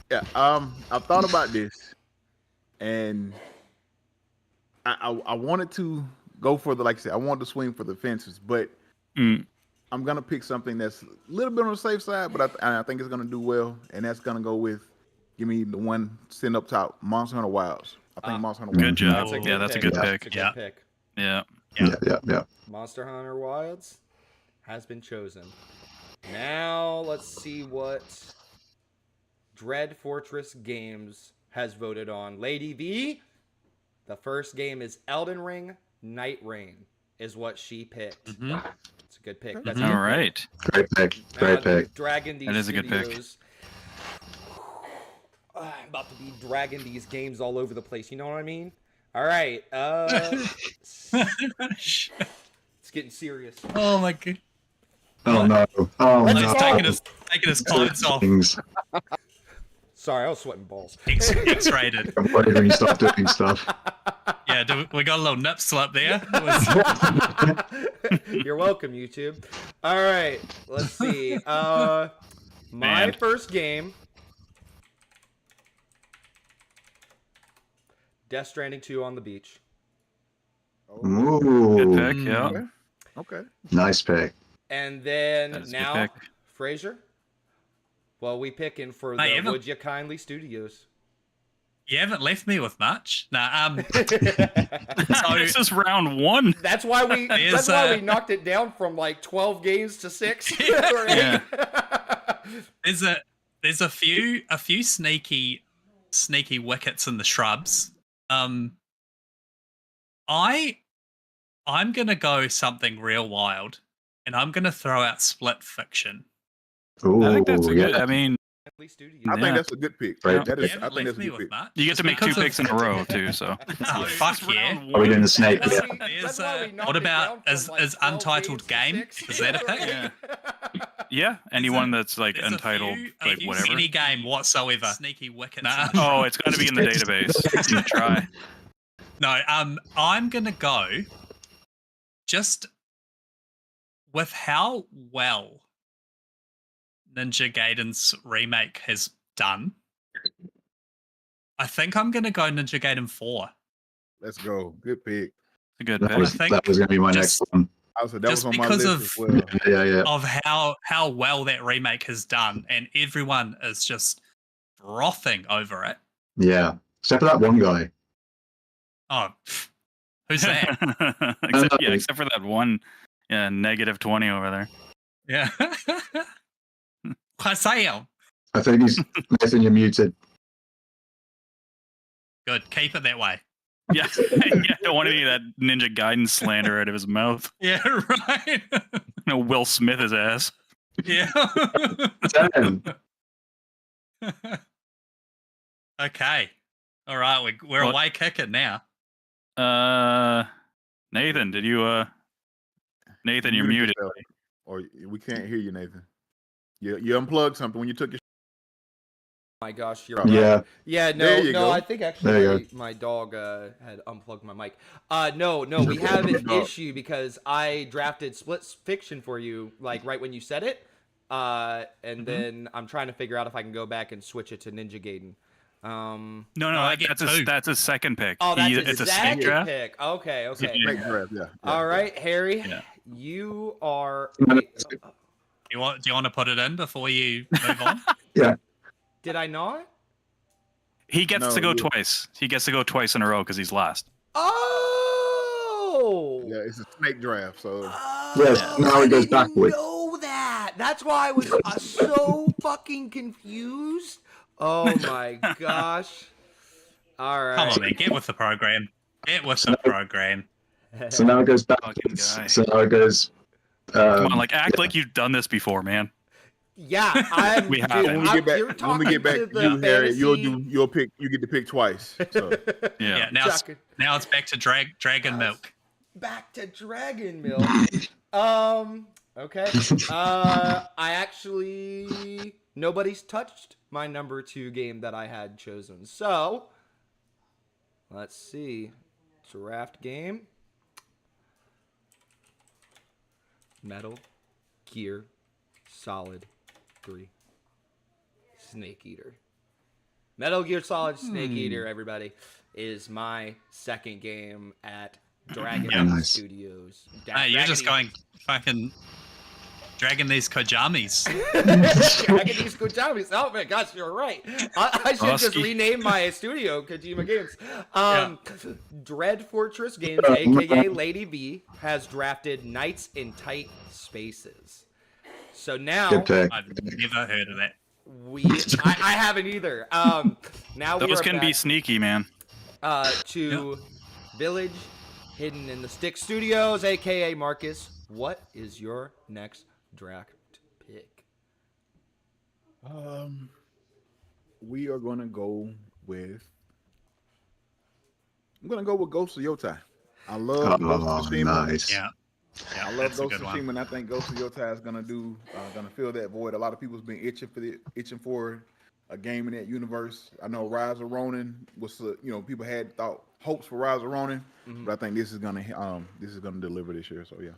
S5: Yeah. I've thought about this, and I wanted to go for the, like I said, I wanted to swing for the fences, but
S2: Mm.
S5: I'm gonna pick something that's a little bit on the safe side, but I think it's gonna do well, and that's gonna go with, give me the one sitting up top, Monster Hunter Wilds. I think Monster Hunter
S2: Good
S5: Wilds.
S2: job.
S3: Oh,
S2: Yeah, that's a good
S1: That's a
S2: pick.
S1: good
S3: Yeah.
S1: pick.
S2: Yeah.
S6: Yeah.
S1: Monster Hunter Wilds has been chosen. Now let's see what Dread Fortress Games has voted on. Lady V, the first game is Elden Ring Night Rain, is what she picked.
S3: Mhm.
S1: It's a good pick. That's a
S2: All
S1: good
S2: right.
S6: Great pick.
S1: pick.
S6: Great pick.
S1: Dragging these
S2: That is a good pick.
S1: studios. I'm about to be dragging these games all over the place. You know what I mean? All right. It's getting serious.
S3: Oh my god.
S6: Oh no. Oh
S1: Let's
S6: no.
S1: go.
S3: Taking his clothes off.
S6: Things.
S1: Sorry, I was sweating balls.
S3: X-rated.
S6: I'm worried when you start doing stuff.
S3: Yeah, we got a little nip slip there. It was-
S1: You're welcome, YouTube. All right, let's see. My
S2: Man.
S1: first game, Death Stranding 2 on the beach.
S6: Ooh.
S2: Good pick. Yeah.
S5: Okay.
S6: Nice pick.
S1: And
S2: That
S1: then
S2: is a good
S1: now,
S2: pick.
S1: Fraser. Well, we picking for
S3: I
S1: the
S3: haven't-
S1: Would You Kindly Studios.
S3: you haven't left me with much. Nah,
S2: This is round one.
S1: That's why we.
S3: Is,
S1: That's why we knocked it down from like 12 games to 6. or 8.
S2: Yeah.
S3: there's a few sneaky wickets in the shrubs. I'm gonna go something real wild, and I'm gonna throw out Split Fiction.
S6: Ooh,
S2: I think that's a good.
S6: yeah.
S2: I mean,
S1: Studios.
S5: I
S2: Yeah.
S5: think that's a good pick.
S6: Right.
S5: That
S3: You
S5: is, I
S3: haven't
S5: think
S3: left
S5: that's a
S3: me
S5: good
S3: with
S5: pick.
S3: much.
S2: you get to
S3: Just
S2: make two
S3: because of-
S2: picks in a row too. So.
S3: Oh, fuck yeah.
S6: Are we doing the snake?
S1: That's
S6: Yeah.
S1: why we- that's why we knocked
S3: What
S1: it
S3: about
S1: down
S3: as
S1: from, like, 12
S3: Untitled
S1: games to
S3: Game?
S1: 6.
S3: Is that a pick?
S2: Yeah. Yeah. Anyone that's like
S3: There's
S2: entitled,
S3: a
S2: like
S3: few
S2: whatever.
S3: any game whatsoever. Sneaky wickets. Nah.
S2: Oh, it's got to be in the database. You try.
S3: No, I'm gonna go just with how well Ninja Gaiden's remake has done. I think I'm gonna go Ninja Gaiden 4.
S5: Let's go. Good pick.
S2: A good
S6: That
S2: pick.
S6: was,
S3: think
S6: that was going to be my
S3: just-
S6: next one.
S5: I was, that was
S3: Just
S5: on my
S3: because
S5: list
S3: of-
S5: as well.
S6: Yeah.
S3: Of how well that remake has done, and everyone is just frothing over it.
S6: Yeah. Except for that one guy.
S3: Oh, who's that?
S2: Except for that one, negative 20 over there.
S3: Yeah. Hasael.
S6: I think he's Nathan, you're muted.
S3: Good. Keep it that way.
S2: Yeah, yeah, don't want any of that Ninja Gaiden slander out of his mouth.
S3: Yeah, right.
S2: No, Will Smith his ass.
S3: Yeah.
S6: Damn.
S3: Okay. All right, we're
S2: Well-
S3: away kicking now.
S2: Nathan, did you Nathan, you're muted.
S5: yourself. Or we can't hear you, Nathan. You unplugged something when you took your.
S1: My gosh, you're right.
S6: Yeah.
S1: Yeah,
S5: There
S1: no,
S5: you
S1: no.
S5: go.
S1: I think
S6: There
S1: actually
S6: you
S1: my dog had unplugged my mic. No, we have an
S5: Dog.
S1: issue because I drafted Split Fiction for you, like right when you said it. And then I'm trying to figure out if I can go back and switch it to Ninja Gaiden.
S2: No,
S3: I get
S2: that's
S3: two.
S2: that's his second pick.
S1: Oh, that's
S2: It's
S1: his
S2: a snake
S1: second
S2: draft.
S1: pick. Okay, okay.
S2: Yeah.
S5: Snake draft, yeah.
S1: All right, Harry,
S2: Yeah.
S1: you are.
S6: No,
S1: wait,
S6: it's-
S3: Do you want to put it in before you move on?
S1: did I not?
S2: He gets
S5: No,
S2: to go
S5: you-
S2: twice. He gets to go twice in a row because he's last.
S1: Oh.
S5: Yeah, it's a snake draft, so
S6: Yes,
S1: Oh,
S6: now
S1: I
S6: it goes
S1: didn't
S6: backwards.
S1: know that. That's why I was so fucking confused. Oh my gosh. All right.
S3: Come on, man. Get with the program. Get with the program.
S6: So now it goes
S2: Fucking
S6: backwards.
S2: guy.
S6: So now it goes.
S2: Come on, like act like you've done this before, man.
S1: Yeah, I'm.
S2: We
S1: dude,
S2: haven't.
S5: when we
S1: I'm-
S5: get back,
S1: you're
S5: when we get back
S1: talking
S5: to
S1: to
S5: you,
S1: the
S5: Harry,
S1: fantasy-
S5: you'll pick. You get to pick twice. So
S2: Yeah.
S3: Yeah. Now it's back to Dragon Milk.
S1: Back to Dragon Milk. Okay. I actually nobody's touched my number 2 game that I had chosen. So let's see. Draft game. Metal Gear Solid 3. Snake Eater. Metal Gear Solid Snake Eater, everybody, is my second game at Dragon
S3: Yeah.
S6: Nice.
S1: Studios.
S3: Hey, you're just going fucking dragging these Kojamis.
S1: Dragon East Kojamis. Oh my gosh, you're right. I should just
S2: Husky.
S1: rename my studio Kojima Games. Dread Fortress Games,
S6: Uh,
S1: aka Lady V, has drafted Knights in Tight Spaces. So now
S6: Good pick.
S3: I've never heard of that.
S1: I haven't either. Now we
S2: Those
S1: are
S2: can
S1: back,
S2: be sneaky, man.
S1: to Village Hidden in the Stick Studios, aka Marcus. What is your next draft pick?
S5: we are gonna go with. I'm gonna go with Ghost of Yotai. I love Ghost
S6: Oh,
S5: of Tsushima.
S6: nice.
S3: Yeah.
S5: I love
S3: that's a
S5: Ghost
S3: good
S5: of
S3: one.
S5: Tsushima, and I think Ghost of Yotai is gonna fill that void. A lot of people's been itching for a game in that universe. I know Rise of Ronin was, people had hopes for Rise of Ronin, but I think this is gonna deliver this year. So yeah.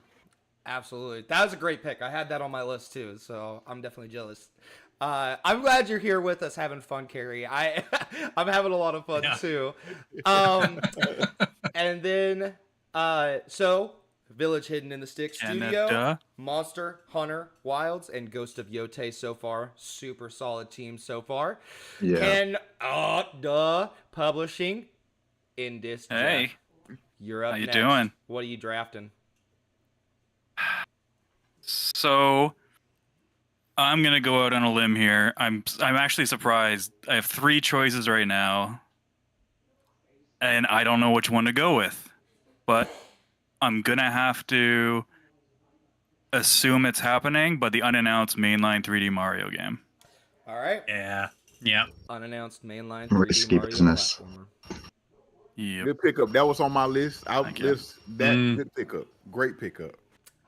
S1: Absolutely. That was a great pick. I had that on my list too, so I'm definitely jealous. I'm glad you're here with us having fun, Carrie. I'm having a lot of fun
S3: Yeah.
S1: too. And then so Village Hidden in the Stick Studio,
S2: Canada.
S1: Monster Hunter Wilds, and Ghost of Yote so far. Super solid team so far.
S6: Yeah.
S1: And Publishing in this draft.
S2: Hey,
S1: You're up
S2: how you
S1: next.
S2: doing?
S1: What are you drafting?
S2: So I'm gonna go out on a limb here. I'm actually surprised. I have 3 choices right now, and I don't know which one to go with. But I'm gonna have to assume it's happening. But the unannounced mainline 3D Mario game.
S1: All right.
S3: Yeah. Yeah.
S1: Unannounced mainline 3D
S6: Risky
S1: Mario
S6: business.
S1: platformer.
S2: Yep.
S5: Good pickup. That was on my list.
S2: Thank you.
S5: Good pickup. Great pickup.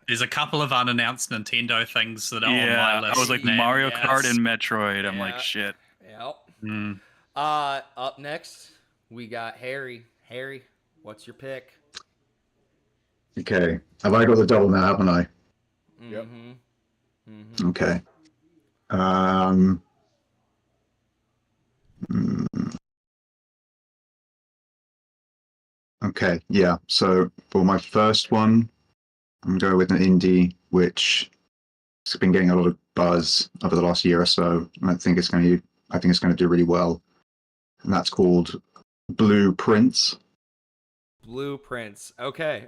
S3: There's a couple of unannounced Nintendo things that are on
S2: Yeah,
S3: my list.
S2: I was like
S3: man.
S2: Mario
S3: Yeah,
S2: Kart
S3: it's-
S2: and Metroid. I'm
S1: Yeah.
S2: like shit.
S1: Yep.
S3: Mm.
S1: Up next, we got Harry. Harry, what's your pick?
S6: Okay. Have I got the double now, haven't I?
S5: Yep.
S1: Mm-hmm.
S6: Okay. mm, Okay, yeah. So for my first one, I'm going to go with an indie, which has been getting a lot of buzz over the last year or so. And I think it's going to do really well. And that's called Blueprints.
S1: Blueprints. Okay.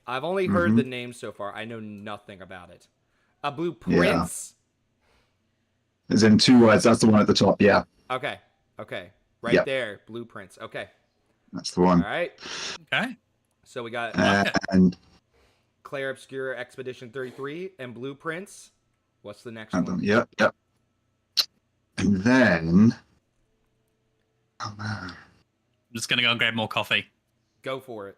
S1: I've only heard
S6: Mhm.
S1: the name so far. I know nothing about it. Blueprints.
S6: As in 2 words. That's the one at the top. Yeah,
S1: Okay. Right
S6: Yep.
S1: there. Blueprints. Okay.
S6: that's the one.
S1: All right.
S3: Okay.
S1: So we got
S6: And
S1: Claire Obscure Expedition 33 and Blueprints. What's the next
S6: hold on,
S1: one?
S6: yep. And then Oh man,
S3: I'm just gonna go and grab more coffee.
S1: Go for it.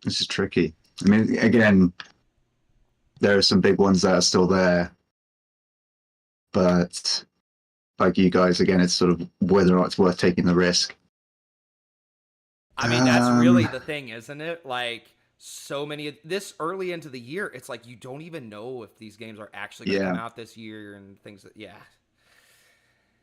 S6: this is tricky. I mean, again, there are some big ones that are still there, but like you guys, again, it's sort of whether or not it's worth taking the risk.
S1: I mean, that's really the thing, isn't it? Like, so many this early into the year, it's like you don't even know if these games are actually going to come out this year and things that,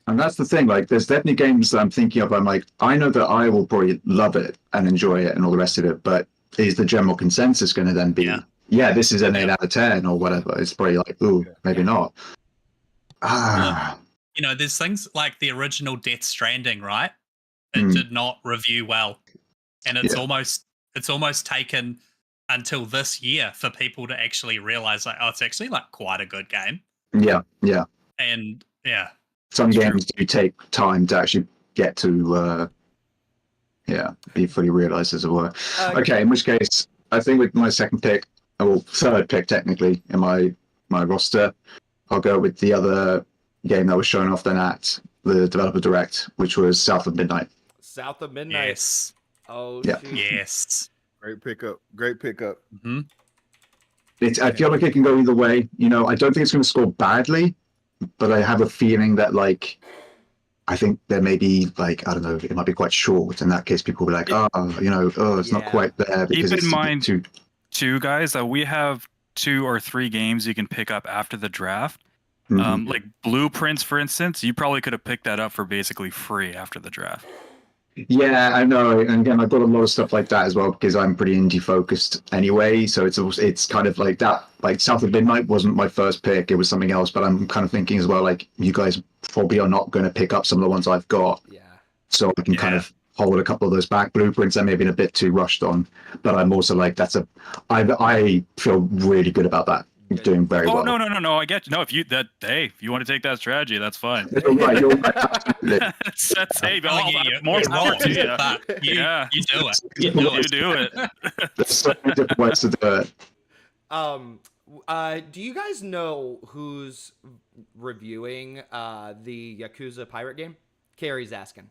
S6: And that's the thing. Like, there's definitely games that I'm thinking of. I'm like, I know that I will probably love it and enjoy it and all the rest of it. But is the general consensus going to then be, this is an 8 out of 10 or whatever? It's probably like, ooh, maybe not.
S3: You know, there's things like the original Death Stranding, right? It did not review well, and it's almost taken until this year for people to actually realize, like, oh, it's actually like quite a good game.
S6: Yeah.
S3: And
S6: some games do take time to actually get to, be fully realized, as it were. Okay, in which case, I think with my second pick, or third pick technically in my roster, I'll go with the other game that was shown off then at the Developer Direct, which was South of Midnight.
S1: South of Midnight.
S3: Yes.
S1: Oh,
S6: yeah.
S1: shoot.
S3: Yes.
S5: Great pickup.
S3: Mm-hmm.
S6: I feel like it can go either way. You know, I don't think it's going to score badly, but I have a feeling that, like, I think there may be, like, I don't know, it might be quite short. In that case, people will be like, it's not quite there because
S2: Keep in
S6: it's
S2: mind,
S6: too...
S2: guys, that we have 2 or 3 games you can pick up after the draft.
S6: Mhm.
S2: Like Blueprints, for instance, you probably could have picked that up for basically free after the draft.
S6: Yeah, I know. And again, I've got a lot of stuff like that as well because I'm pretty indie focused anyway. So it's kind of like that. Like South of Midnight wasn't my first pick; it was something else. But I'm kind of thinking as well, like you guys probably are not going to pick up some of the ones I've got.
S1: Yeah.
S6: So I can kind of hold a couple of those back. Blueprints I may have been a bit too rushed on, but I'm also like I feel really good about that. Doing very well.
S2: No, I get you. No, if you want to take that strategy, that's fine.
S6: You're right. Absolutely.
S2: More power to you.
S3: You do it.
S2: You do it.
S6: There's so many different ways to do it.
S1: Do you guys know who's reviewing the Yakuza pirate game? Carrie's asking.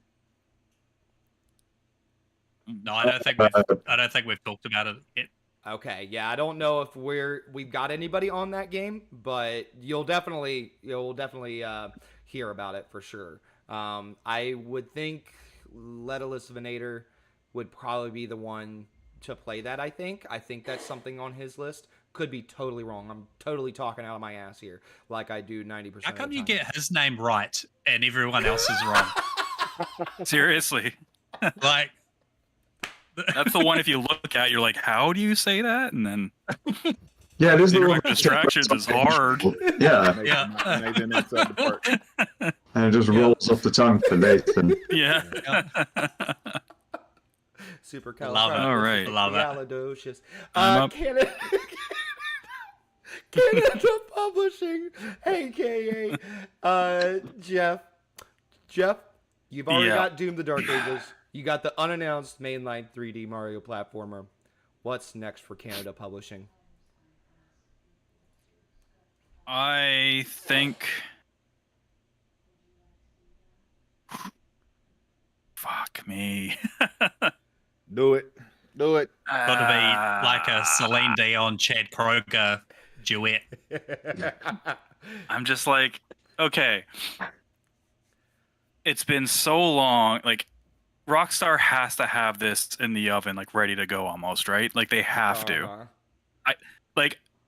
S3: No, I don't think we've talked about it yet.
S1: Okay, yeah, I don't know if we've got anybody on that game, but you'll definitely hear about it for sure. I would think Letalus Venator would probably be the one to play that. I think that's something on his list. Could be totally wrong. I'm totally talking out of my ass here, like I do 90%.
S3: How come you get his name right and everyone else is wrong?
S2: Seriously,
S3: like.
S2: That's the one. If you look at, you're like, how do you say that? And then
S6: there's
S2: the distractions is hard.
S6: And it just rolls off the tongue for Nathan.
S2: Yeah.
S1: Super
S3: Love it.
S2: All right.
S3: Love it.
S1: Canada Publishing, aka Jeff, you've already got Doom: The Dark Ages. You got the unannounced mainline 3D Mario platformer. What's next for Canada Publishing?
S2: I think... Fuck me.
S5: Do it.
S3: Got to be like a Celine Dion, Chad Kroger duet.
S2: I'm just like, okay. It's been so long. Like, Rockstar has to have this in the oven, like ready to go almost, right? Like they have to.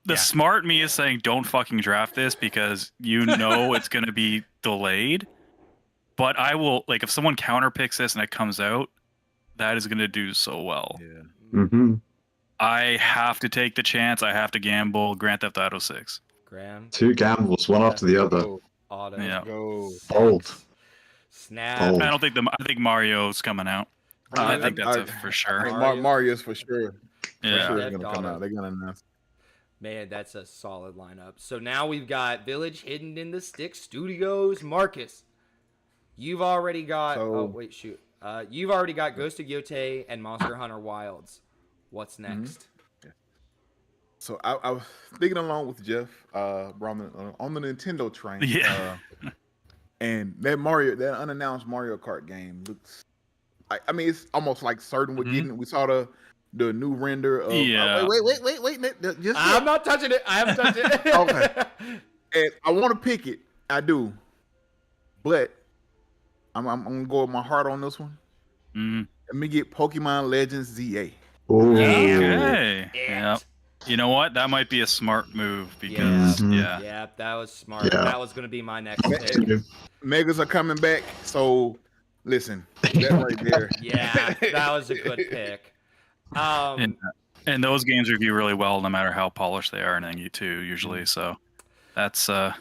S2: The smart me is saying don't fucking draft this because you know it's going to be delayed. But I will, like, if someone counterpicks this and it comes out, that is going to do so well.
S5: Yeah.
S6: Mm-hmm.
S2: I have to take the chance. I have to gamble Grand Theft Auto 6.
S6: Two gambles, one after the other.
S1: Auto.
S2: Yeah.
S5: Go.
S6: Bold.
S1: Snap.
S6: Bold.
S2: I think Mario's coming out. I think that's for sure.
S5: Mario's for sure.
S2: Yeah.
S5: For sure is gonna come out. They're gonna announce.
S1: Man, that's a solid lineup. So now we've got Village Hidden in the Stick Studios. Marcus, you've already got. You've already got Ghost of Yotei and Monster Hunter Wilds. What's next?
S5: Mm-hmm. So I was thinking along with Jeff, on the Nintendo train.
S2: Yeah.
S5: And that unannounced Mario Kart game looks. I mean, it's almost like certain we're getting. We saw the new render of.
S2: Yeah.
S5: Wait. Just
S1: I'm not touching it. I haven't touched it.
S5: Okay. And I want to pick it. I do, but I'm gonna go with my heart on this one.
S2: Mm.
S5: Let me get Pokemon Legends ZA.
S6: Ooh.
S2: Okay.
S1: It.
S2: Yep. You know what? That might be a smart move because
S6: Yeah.
S1: Yeah, that was smart.
S6: Yeah.
S1: That was going to be my next pick.
S5: Megas are coming back, so listen, that right there.
S1: Yeah, that was a good pick.
S2: And those games review really well, no matter how polished they are in NU2 usually. So that's yeah.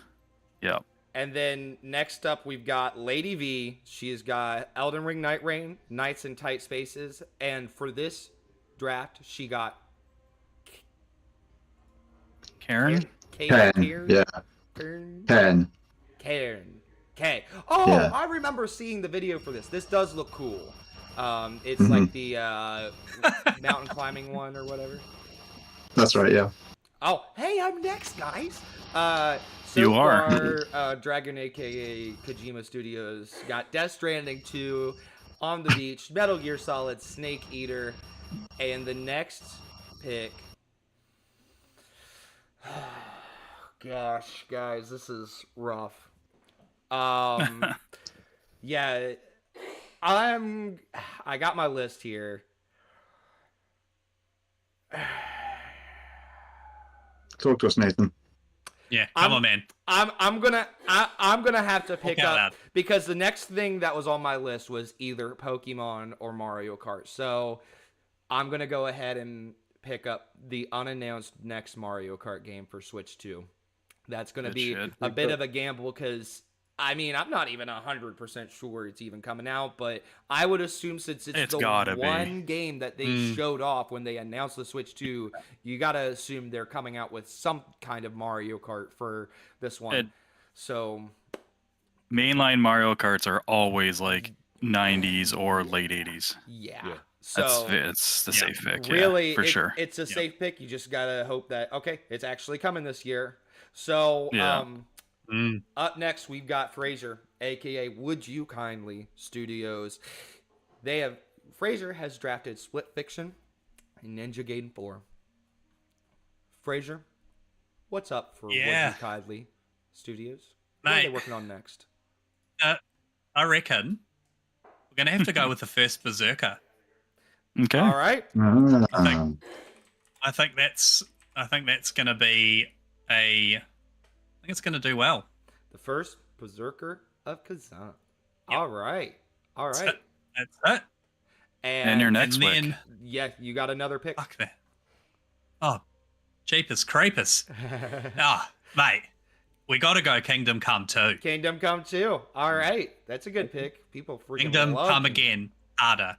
S1: And then next up, we've got Lady V. She's got Elden Ring Night Rain, Knights in Tight Spaces. And for this draft, she got
S2: Karen.
S6: Ken. Yeah. Ken.
S1: Karen. K. Oh,
S6: Yeah.
S1: I remember seeing the video for this. This does look cool. It's like the mountain climbing one or whatever.
S6: That's right. Yeah.
S1: Oh, hey, I'm next, guys. So
S2: You are.
S1: far, Dragon aka Kojima Studios got Death Stranding 2, On the Beach, Metal Gear Solid, Snake Eater, and the next pick. Gosh, guys, this is rough. Yeah, I got my list here.
S6: Talk to us, Nathan.
S3: Yeah, come on, man.
S1: I'm gonna have to pick
S3: Talk out
S1: up
S3: loud.
S1: because the next thing that was on my list was either Pokemon or Mario Kart. So I'm gonna go ahead and pick up the unannounced next Mario Kart game for Switch 2. That's gonna
S2: Good
S1: be
S2: shit.
S1: a bit of a gamble because I mean I'm not even 100% sure it's even coming out, but I would assume since it's the
S2: gotta be.
S1: one game that they showed off when they announced the Switch 2, you gotta assume they're coming out with some kind of Mario Kart for this one. So
S2: Mainline Mario Karts are always like 90s or late 80s.
S1: yeah. So
S2: It's the safe pick.
S1: really,
S2: yeah, for sure.
S1: it's a safe pick. You just gotta hope that it's actually coming this year. So
S2: Yeah.
S1: up next we've got Fraser, aka Would You Kindly Studios. Fraser has drafted Split Fiction and Ninja Gaiden 4. Fraser, what's up for Would You Kindly Studios? What are they
S3: Mate.
S1: working on next?
S3: I reckon we're gonna have to go with the first Berserker.
S2: Okay.
S1: All right.
S3: I think that's gonna be I think it's gonna do well.
S1: The first Berserker of Kazan. All right.
S3: That's it.
S2: And your next
S3: and
S2: pick.
S3: then
S1: Yeah, you got another pick.
S3: fuck that. Oh, Jeepers Creepers. Mate, we gotta go Kingdom Come 2.
S1: Kingdom Come 2. All right. That's a good pick. People freaking
S3: Kingdom
S1: love
S3: Come
S1: Kingdom.
S3: again. Harder.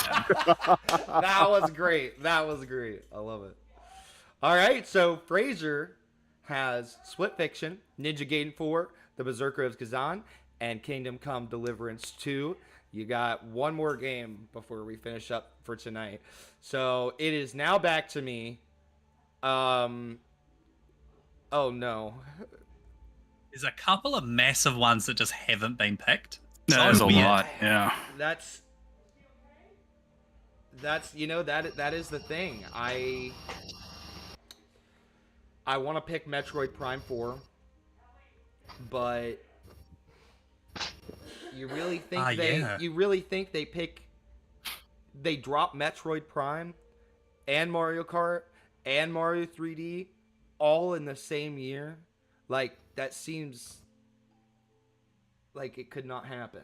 S1: That was great. That was great. I love it. All right. So Fraser has Split Fiction, Ninja Gaiden 4, The Berserker of Kazan, and Kingdom Come Deliverance 2. You got one more game before we finish up for tonight. So it is now back to me. Oh no.
S3: There's a couple of massive ones that just haven't been picked.
S2: That is a
S3: weird.
S2: lot. Yeah.
S1: That's that is the thing. I want to pick Metroid Prime 4, but you really think they drop Metroid Prime and Mario Kart and Mario 3D all in the same year? Like that seems like it could not happen.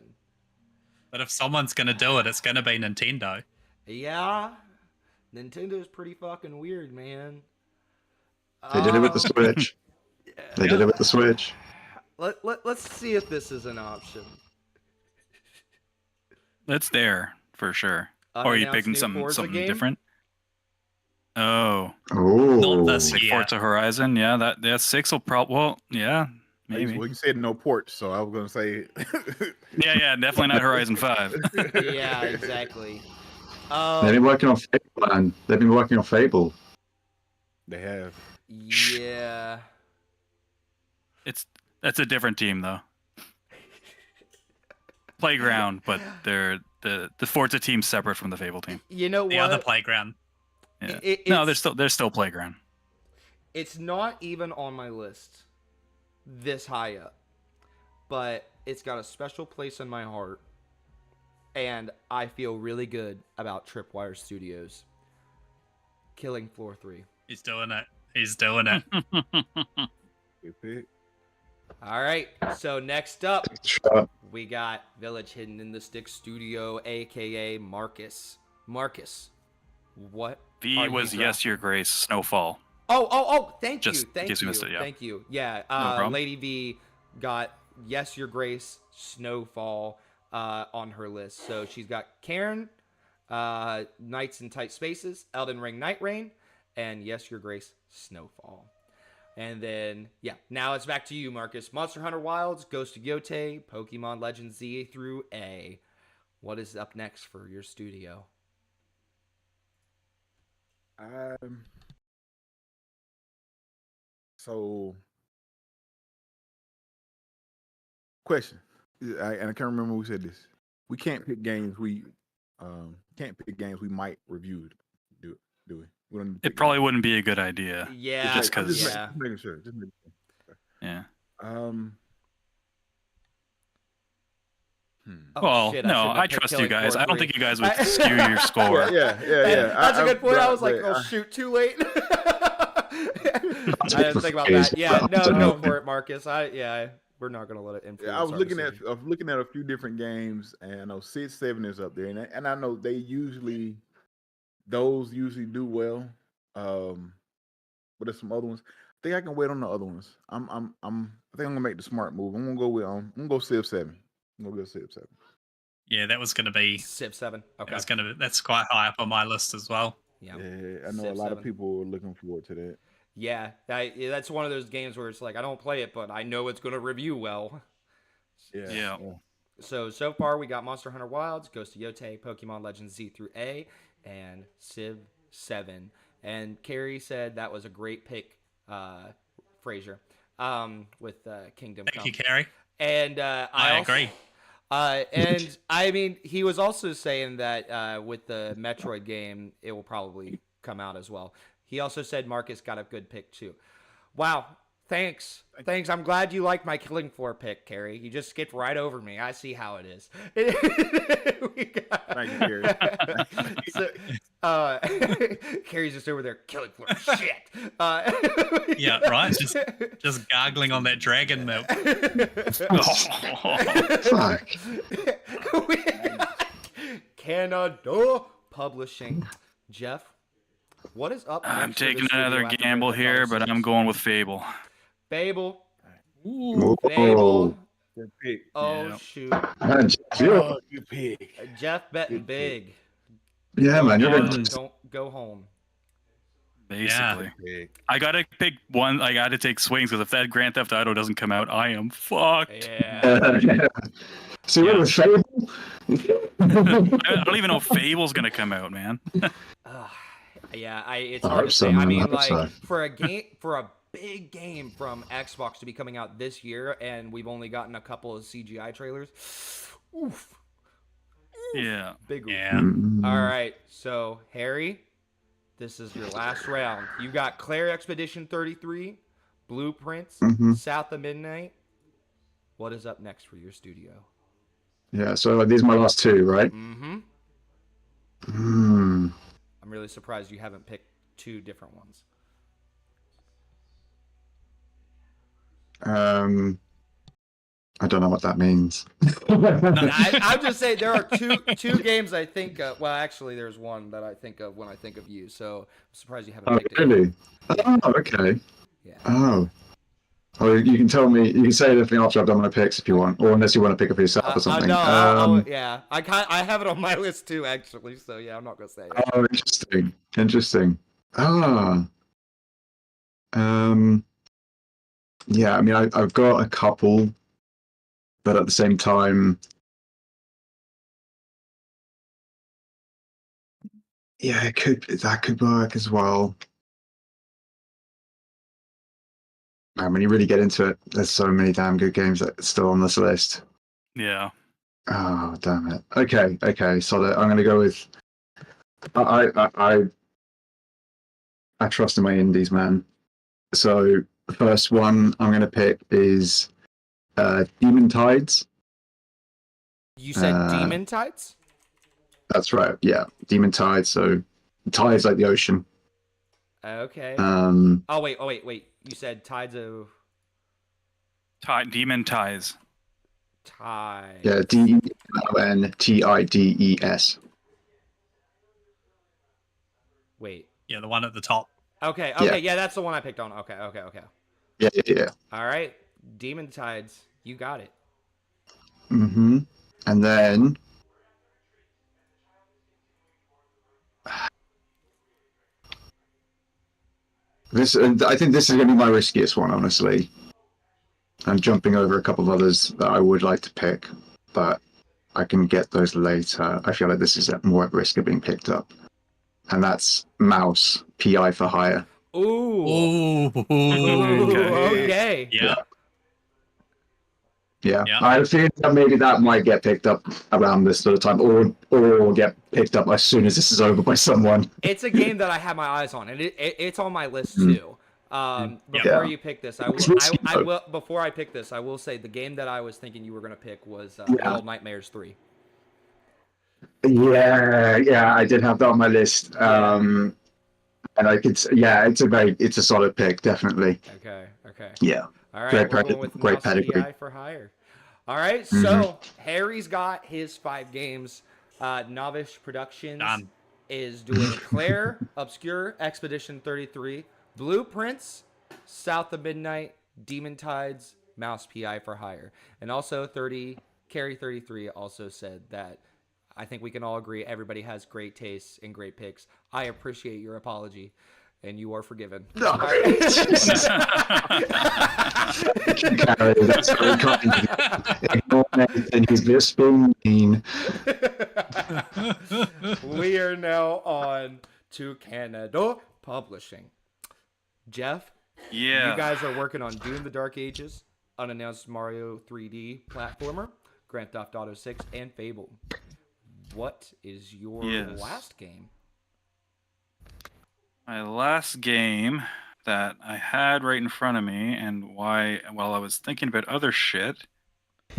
S3: But if someone's gonna do it, it's gonna be Nintendo.
S1: Yeah, Nintendo's pretty fucking weird, man.
S6: They did it with the Switch. They did it with the Switch.
S1: Let's see if this is an option.
S2: That's there for sure. Or are you
S1: Unannounced
S2: picking
S1: new
S2: something
S1: Forza game?
S2: different? Oh,
S6: Oh.
S3: Not this
S2: like
S3: year.
S2: Forza Horizon. Yeah, that 6 will probably. Well, yeah, maybe.
S5: Well, you said no ports, so I was gonna say.
S2: Yeah, definitely not Horizon 5.
S1: Yeah, exactly.
S6: They've been working on Fable, man. They've been working on Fable.
S5: They have.
S1: Yeah.
S2: That's a different team though. Playground, but they're the Forza team's separate from the Fable team.
S1: You know
S3: The
S1: what?
S3: other playground.
S2: Yeah.
S1: It's-
S2: No, they're still Playground.
S1: It's not even on my list this high up, but it's got a special place in my heart, and I feel really good about Tripwire Studios. Killing Floor 3.
S3: He's doing it. He's doing it.
S5: Good pick.
S1: All right, so next up,
S6: Shot.
S1: we got Village Hidden in the Stick Studio, aka Marcus. Marcus, what?
S2: V
S1: are
S2: was
S1: you
S2: Yes Your Grace, Snowfall.
S1: Oh, thank you,
S2: Just in
S1: thank
S2: case you
S1: you,
S2: missed it, yeah.
S1: thank you. Yeah,
S2: problem.
S1: Lady V got Yes Your Grace, Snowfall on her list. So she's got Karen, Nights in Tight Spaces, Elden Ring Night Rain, and Yes Your Grace, Snowfall. And then, yeah, now it's back to you, Marcus. Monster Hunter Wilds, Ghost of Yotei, Pokemon Legends Z through A. What is up next for your studio?
S5: So, question, and I can't remember who said this. We can't pick games we might review. Do we? We don't
S2: It probably wouldn't be a good idea.
S1: Yeah,
S2: Just 'cause-
S1: yeah.
S5: Just making sure. Just making sure.
S2: Yeah.
S1: Oh,
S2: Well,
S1: shit,
S2: no,
S1: shouldn't have
S2: I
S1: picked
S2: trust you
S1: Killing
S2: guys.
S1: Floor
S2: I don't
S1: 3.
S2: think you guys would skew your score.
S5: Yeah.
S1: That's a good point. I was like,
S5: but
S1: oh shoot, too late. I didn't think about that. Yeah, no, go for it, Marcus. We're not gonna let it influence.
S5: I was
S1: our
S5: looking
S1: decision.
S5: at a few different games, and I know 6-7 is up there, and I know those usually do well. But there's some other ones. I think I can wait on the other ones. I think I'm gonna make the smart move. I'm gonna go Civ 7. I'm gonna go Civ 7.
S3: Yeah, that was going to be.
S1: Civ 7. Okay.
S3: That's quite high up on my list as well.
S1: Yeah.
S5: Yeah, I know
S1: Civ
S5: a lot
S1: 7.
S5: of people are looking forward to that.
S1: Yeah, that's one of those games where it's like I don't play it, but I know it's gonna review well.
S2: Yeah.
S1: So far we got Monster Hunter Wilds, Ghost of Yotei, Pokemon Legends Z through A, and Civ 7. And Carrie said that was a great pick, Fraser, with Kingdom Come.
S3: Thank you, Carrie.
S1: And I
S3: agree.
S1: And I mean, he was also saying that with the Metroid game, it will probably come out as well. He also said Marcus got a good pick too. Wow. Thanks. I'm glad you liked my Killing Floor pick, Carrie. You just skipped right over me. I see how it is.
S5: Thank you, Carrie.
S1: Carrie's just over there killing Floor. Shit.
S3: Yeah, right. Just gargling on that dragon milk.
S6: Fuck.
S1: Canada Publishing. Jeff, what is up?
S2: I'm
S1: next for the
S2: taking
S1: studio
S2: another
S1: after
S2: gamble
S1: Grand Theft
S2: here,
S1: Auto
S2: but
S1: 6?
S2: I'm going with Fable.
S1: Fable.
S6: Whoa.
S1: Fable.
S5: Good pick.
S1: Oh
S2: Yeah.
S1: shoot.
S6: Man, you're-
S5: Good pick.
S1: Jeff betting
S5: Good
S1: big.
S6: yeah, man, you're
S2: Yeah.
S6: really-
S1: Don't go home.
S2: Basically.
S5: Pick.
S2: I gotta pick one. I gotta take swings because if that Grand Theft Auto doesn't come out, I am fucked.
S1: Yeah.
S6: yeah. See, what was Fable?
S2: I don't even know if Fable's gonna come out, man.
S1: Yeah, it's
S6: I
S1: hard
S6: hope
S1: to
S6: so,
S1: say. I
S6: man.
S1: mean,
S6: I hope
S1: like
S6: so.
S1: for a big game from Xbox to be coming out this year, and we've only gotten a couple of CGI trailers. Oof.
S2: Yeah.
S1: Big. Oof.
S3: Yeah.
S1: All right, so Harry, this is your last round. You got Claire Expedition 33, Blueprints,
S6: Mhm.
S1: South of Midnight. What is up next for your studio?
S6: Yeah, so these are my last two, right?
S1: Mm-hmm.
S6: Hmm.
S1: I'm really surprised you haven't picked two different ones.
S6: I don't know what that means.
S1: I'm just saying there are two games I think of. Well, actually, there's one that I think of when I think of you. So I'm surprised you haven't
S6: Oh,
S1: picked it.
S6: really? Oh, okay.
S1: Yeah.
S6: Oh. Well, you can tell me. You can say anything after I've done my picks if you want, or unless you want to pick it for yourself or something.
S1: No, yeah. I have it on my list too, actually. So yeah, I'm not gonna say it.
S6: Oh, interesting. Interesting. Ah. Yeah, I mean, I've got a couple, but at the same time, yeah, that could work as well. Man, when you really get into it, there's so many damn good games that are still on this list.
S2: Yeah.
S6: Oh, damn it. Okay. So I'm going to go with. I trust in my indies, man. So the first one I'm going to pick is Demon Tides.
S1: You said
S6: Uh,
S1: Demon Tides?
S6: That's right. Yeah, Demon Tides. So tides like the ocean.
S1: Okay.
S6: Um,
S1: Oh wait. You said Tides of
S2: Demon Ties.
S1: Tides.
S6: yeah, DEMONTIDES.
S1: Wait.
S3: Yeah, the one at the top.
S1: Okay.
S6: Yeah.
S1: Yeah, that's the one I picked on. Okay.
S6: Yeah.
S1: All right. Demon Tides. You got it.
S6: Mm-hmm. And then I think this is going to be my riskiest one, honestly. I'm jumping over a couple of others that I would like to pick, but I can get those later. I feel like this is more at risk of being picked up. And that's Mouse, PI for hire.
S1: Ooh.
S3: Ooh.
S1: Okay.
S3: Yeah.
S6: Yeah.
S3: Yeah.
S6: I feel that maybe that might get picked up around this sort of time, or get picked up as soon as this is over by someone.
S1: It's a game that I have my eyes on, and it's on my list too. Before you pick this, I will. Before I pick this, I will say the game that I was thinking you were gonna pick was Little Nightmares 3.
S6: Yeah, I did have that on my list. And I could, it's a solid pick, definitely.
S1: Okay.
S6: Yeah.
S1: All right, we're
S6: Great
S1: going with
S6: great
S1: Mouse
S6: pedigree.
S1: PI for hire. All right, so Harry's got his 5 games. Novice Productions
S3: Done.
S1: is doing Claire, Obscure, Expedition 33, Blueprints, South of Midnight, Demon Tides, Mouse PI for hire. And also Carry 33 also said that I think we can all agree everybody has great tastes and great picks. I appreciate your apology, and you are forgiven.
S6: No. That's very kind. Ignore anything. He's just being mean.
S1: We are now on to Canada Publishing. Jeff,
S2: Yeah.
S1: you guys are working on Dune: The Dark Ages, unannounced Mario 3D platformer, Grand Theft Auto 6, and Fable. What is your last game?
S2: My last game that I had right in front of me, and while I was thinking about other shit,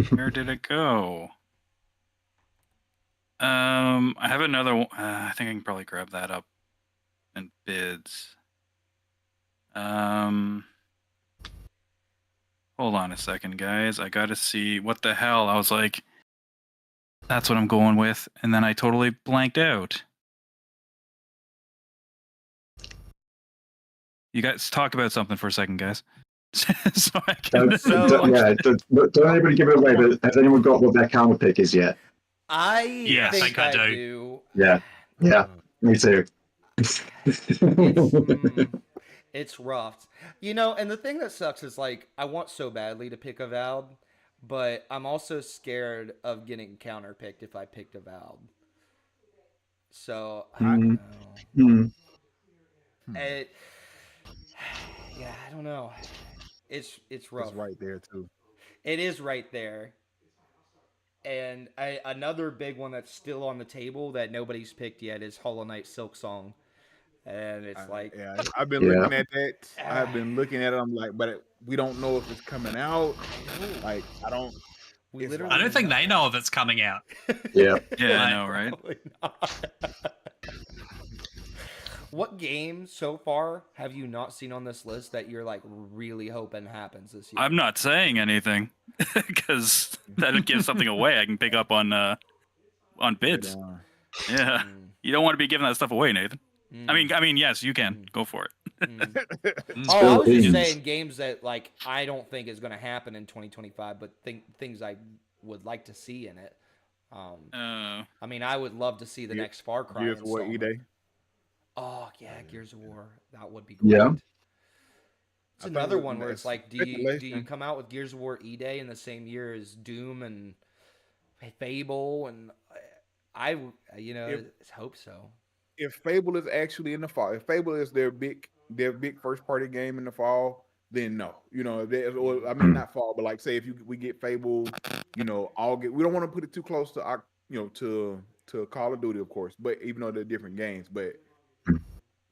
S2: where did it go? I have another one. I think I can probably grab that up in bids. Hold on a second, guys. I gotta see what the hell. I was like, that's what I'm going with, and then I totally blanked out. You guys talk about something for a second, guys. So I can...
S6: Don't anybody give it away, but has anyone got what their counter pick is yet?
S1: I think I do.
S6: Yeah, me too.
S1: It's rough. And the thing that sucks is, like, I want so badly to pick Avowed, but I'm also scared of getting counterpicked if I picked Avowed. So, I don't know. I don't know. It's rough.
S5: It's right there too.
S1: It is right there. And another big one that's still on the table that nobody's picked yet is Hollow Knight Silksong. And it's
S5: I've been looking at that. I've been looking at it. I'm like, but we don't know if it's coming out. Like, I don't
S3: think they know if it's coming out.
S6: Yeah,
S2: I know, right?
S1: What game so far have you not seen on this list that you're like really hoping happens this year?
S2: I'm not saying anything because that'll give something away I can pick up on bids. Yeah, you don't want to be giving that stuff away, Nathan. I mean, yes, you can go for it.
S1: I was just saying games that like I don't think is going to happen in 2025, but things I would like to see in it. I mean, I would love to see the next Far Cry.
S5: Gears of War E-Day.
S1: Oh yeah, Gears of War. That would be great.
S6: Yeah.
S1: It's another one where it's like, do you come out with Gears of War E-Day in the same year as Doom and Fable? And I hope so.
S5: If Fable is actually in the fall, if Fable is their big first party game in the fall, then no. Or I mean, not fall, but like say if we get Fable, we don't want to put it too close to our, to Call of Duty, of course. But even though they're different games, but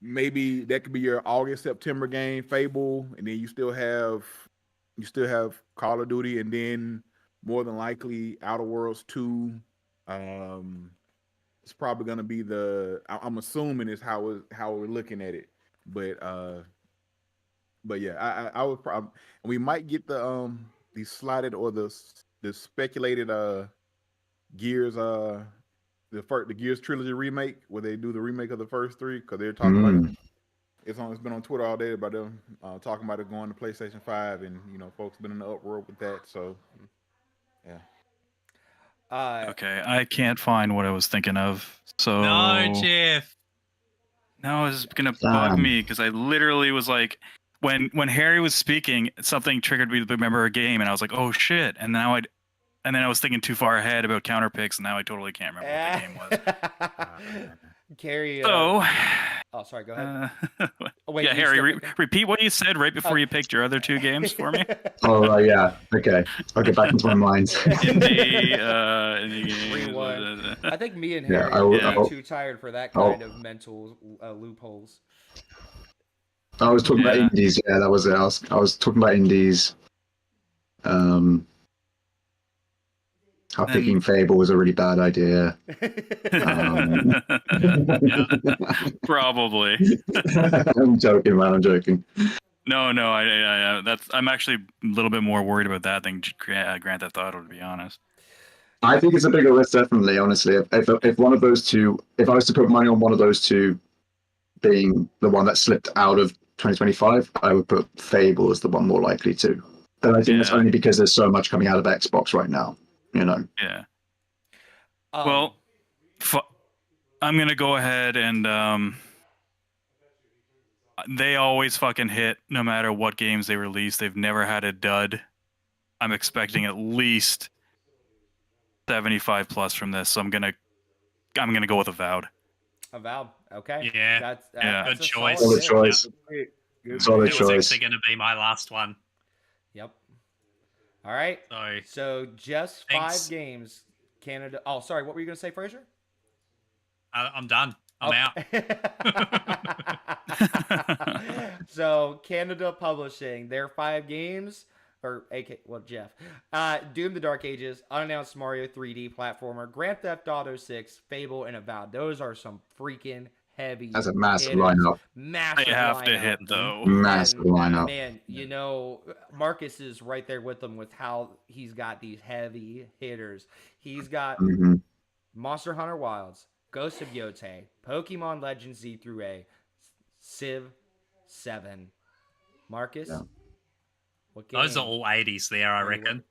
S5: maybe that could be your August September game, Fable, and then you still have Call of Duty, and then more than likely Outer Worlds 2. It's probably gonna be I'm assuming is how we're looking at it, but yeah, I would probably, we might get the slotted or the speculated Gears the Gears trilogy remake, where they do the remake of the first three, because they're talking about it. It's been on Twitter all day about them talking about it going to PlayStation 5, and folks been in the uproar with that. So yeah.
S2: Okay, I can't find what I was thinking of. So
S3: No, Jeff.
S2: No, it's gonna bug me because I literally was like, when Harry was speaking, something triggered me to remember a game, and I was like, oh shit! And then I was thinking too far ahead about counter picks, and now I totally can't remember what the game was.
S1: Carrie.
S2: So,
S1: oh, sorry. Go ahead. Wait,
S2: yeah, Harry, repeat what you said right before you picked your other two games for me.
S6: Oh, yeah. Okay. I'll get back into my mind.
S2: Indie
S1: Rewind. I think me and Harry are too tired for that kind of mental loopholes.
S6: I was talking about indies. Yeah, that was it. I was talking about indies. How picking Fable was a really bad idea.
S2: Probably.
S6: I'm joking, man. I'm joking.
S2: No, I'm actually a little bit more worried about that than Grand Theft Auto, to be honest.
S6: I think it's a bigger risk, definitely. Honestly, if one of those two, if I was to put money on one of those two being the one that slipped out of 2025, I would put Fable as the one more likely to. But I think it's only because there's so much coming out of Xbox right now.
S2: Yeah. Well, I'm gonna go ahead and they always fucking hit no matter what games they release. They've never had a dud. I'm expecting at least 75 plus from this, so I'm gonna go with Avowed.
S1: Avowed, okay.
S3: Yeah,
S1: that's
S3: good choice.
S6: Solid choice. Solid choice.
S3: It was actually going to be my last one.
S1: Yep. All right. So just
S3: Thanks.
S1: 5 games. Canada. Oh, sorry. What were you going to say, Fraser?
S3: I'm done. I'm out.
S1: So Canada Publishing, their 5 games, Jeff. Doom: The Dark Ages, unannounced Mario 3D platformer, Grand Theft Auto 6, Fable, and Avowed. Those are some freaking heavy.
S6: That's a massive lineup.
S1: Massive.
S2: They have
S1: lineup.
S2: to hit though.
S6: Massive lineup.
S1: Man, Marcus is right there with them with how he's got these heavy hitters. He's got Monster Hunter Wilds, Ghost of Yotei, Pokemon Legends Z through A, Civ 7. Marcus?
S6: Yeah.
S1: What game?
S3: Those are all 80s there, I reckon.